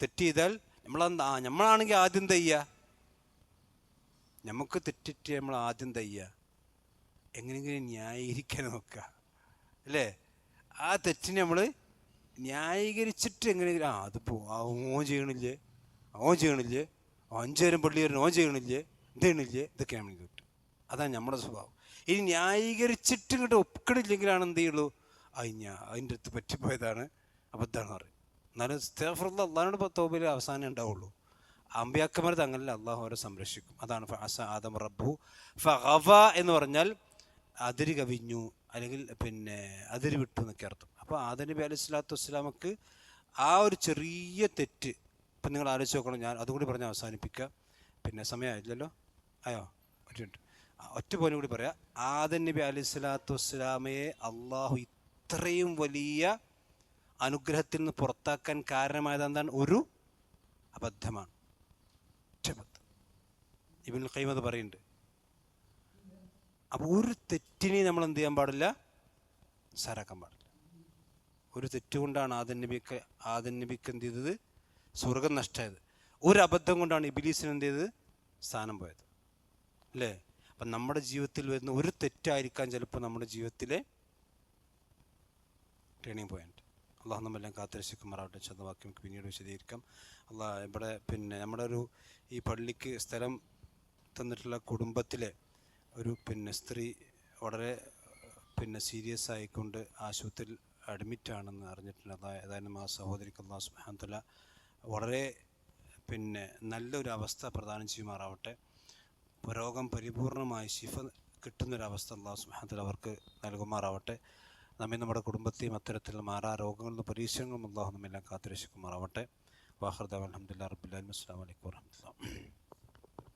തെറ്റ് ചെയ്താൽ നമ്മളാണെങ്കിൽ ആദ്യം തയ്യ, നമുക്ക് തെറ്റിട്ട് നമ്മൾ ആദ്യം തയ്യ എങ്ങനെയെങ്കിലും ന്യായീകരിക്കാൻ നോക്കുക അല്ലേ. ആ തെറ്റിനെ നമ്മൾ ന്യായീകരിച്ചിട്ട് എങ്ങനെയെങ്കിലും അതിപ്പോൾ ഓൻ ചെയ്യണില്ലേ, 5 നേരം പള്ളി വരുന്ന ഓൻ ചെയ്യണില്ലേ, ചെയ്യണില്ലേ, ഇതൊക്കെയാണ് നമ്മൾ കിട്ടും. അതാണ് നമ്മുടെ സ്വഭാവം. ഇനി ന്യായീകരിച്ചിട്ട് ഇങ്ങോട്ട് ഒപ്പിക്കണില്ലെങ്കിലാണ് എന്ത് ചെയ്യുള്ളൂ, അതിൻ്റെ അടുത്ത് പറ്റിപ്പോയതാണ്, അബദ്ധമാണ് പറയും. എന്നാലും ഇസ്തിഗ്ഫാറുള്ള അള്ളാഹിനോട് തൗബയിൽ അവസാനം ഉണ്ടാവുള്ളൂ. അമ്പിയാക്കന്മാർ തങ്ങളിൽ അള്ളാഹു അവരെ സംരക്ഷിക്കും. അതാണ് ഫഅസ ആദം റബ്ബഹു ഫഗവ എന്ന് പറഞ്ഞാൽ അതിര് കവിഞ്ഞു, അല്ലെങ്കിൽ പിന്നെ അതിര് വിട്ടു എന്നൊക്കെ അർത്ഥം. അപ്പോൾ ആദം നബി അലൈഹി സ്വലാത്തു വസ്സലാമക്ക് ആ ഒരു ചെറിയ തെറ്റ്, ഇപ്പം നിങ്ങൾ ആലോചിച്ച് നോക്കണം. ഞാൻ അതുകൂടി പറഞ്ഞ് അവസാനിപ്പിക്കുക, പിന്നെ സമയമായില്ലല്ലോ, ഒറ്റ പോലും കൂടി പറയാം. ആദം നബി അലൈഹി സ്വലാത്തു വസ്സലാമയെ അള്ളാഹു ഇത്രയും വലിയ അനുഗ്രഹത്തിൽ നിന്ന് പുറത്താക്കാൻ കാരണമായത് എന്താണ്? ഒരു അബദ്ധമാണ്. ഇബ്നുൽ ഖയ്യിം അത് പറയുന്നുണ്ട്. അപ്പോൾ ഒരു തെറ്റിനെ നമ്മൾ എന്ത് ചെയ്യാൻ പാടില്ല, സാരാക്കാൻ പാടില്ല. ഒരു തെറ്റുകൊണ്ടാണ് ആദം നബിക്ക് എന്ത് ചെയ്തത്, സ്വർഗം നഷ്ടമായത്. ഒരു അബദ്ധം കൊണ്ടാണ് ഇബ്ലീസിന് എന്ത് ചെയ്തത്, സ്ഥാനം പോയത് അല്ലേ. അപ്പം നമ്മുടെ ജീവിതത്തിൽ വരുന്ന ഒരു തെറ്റായിരിക്കാം ചിലപ്പോൾ നമ്മുടെ ജീവിതത്തിലെ ടേണിംഗ് പോയിന്റ്. അള്ളാഹു നമ്മളെല്ലാം കാത്തുരക്ഷിക്കുമാറാവട്ടെ. ചന്തവാക്യം നമുക്ക് പിന്നീട് വിശദീകരിക്കാം. അള്ളാഹ് ഇവിടെ പിന്നെ നമ്മുടെ ഈ പള്ളിക്ക് സ്ഥലം തന്നിട്ടുള്ള കുടുംബത്തിലെ ഒരു സ്ത്രീ വളരെ സീരിയസ് ആയിക്കൊണ്ട് ആശുപത്രിയിൽ അഡ്മിറ്റാണെന്ന് അറിഞ്ഞിട്ടുണ്ട്. ഏതായാലും ആ സഹോദരിക്ക് അള്ളാഹു സുബ്ഹാനഹു വ തആല വളരെ നല്ലൊരു അവസ്ഥ പ്രദാനം ചെയ്യുമാറാവട്ടെ. രോഗം പരിപൂർണമായി ശിഫ കിട്ടുന്നൊരവസ്ഥ അള്ളാഹു സുബ്ഹാനഹു വ തആല അവർക്ക് നൽകുമാറാവട്ടെ. നമ്മെ നമ്മുടെ കുടുംബത്തെയും അത്തരത്തിൽ മാറാ രോഗങ്ങളിൽ നിന്ന് പരീക്ഷണങ്ങളും അള്ളാഹു നമ്മെല്ലാം കാത്തുരക്ഷിക്കുമാറാവട്ടെ. വാഖിറു ദഅ്വാനാ അൽഹംദുലില്ലാഹി റബ്ബിൽ ആലമീൻ. അസ്സലാമു അലൈക്കും വറഹ്മത്തുള്ളാഹി.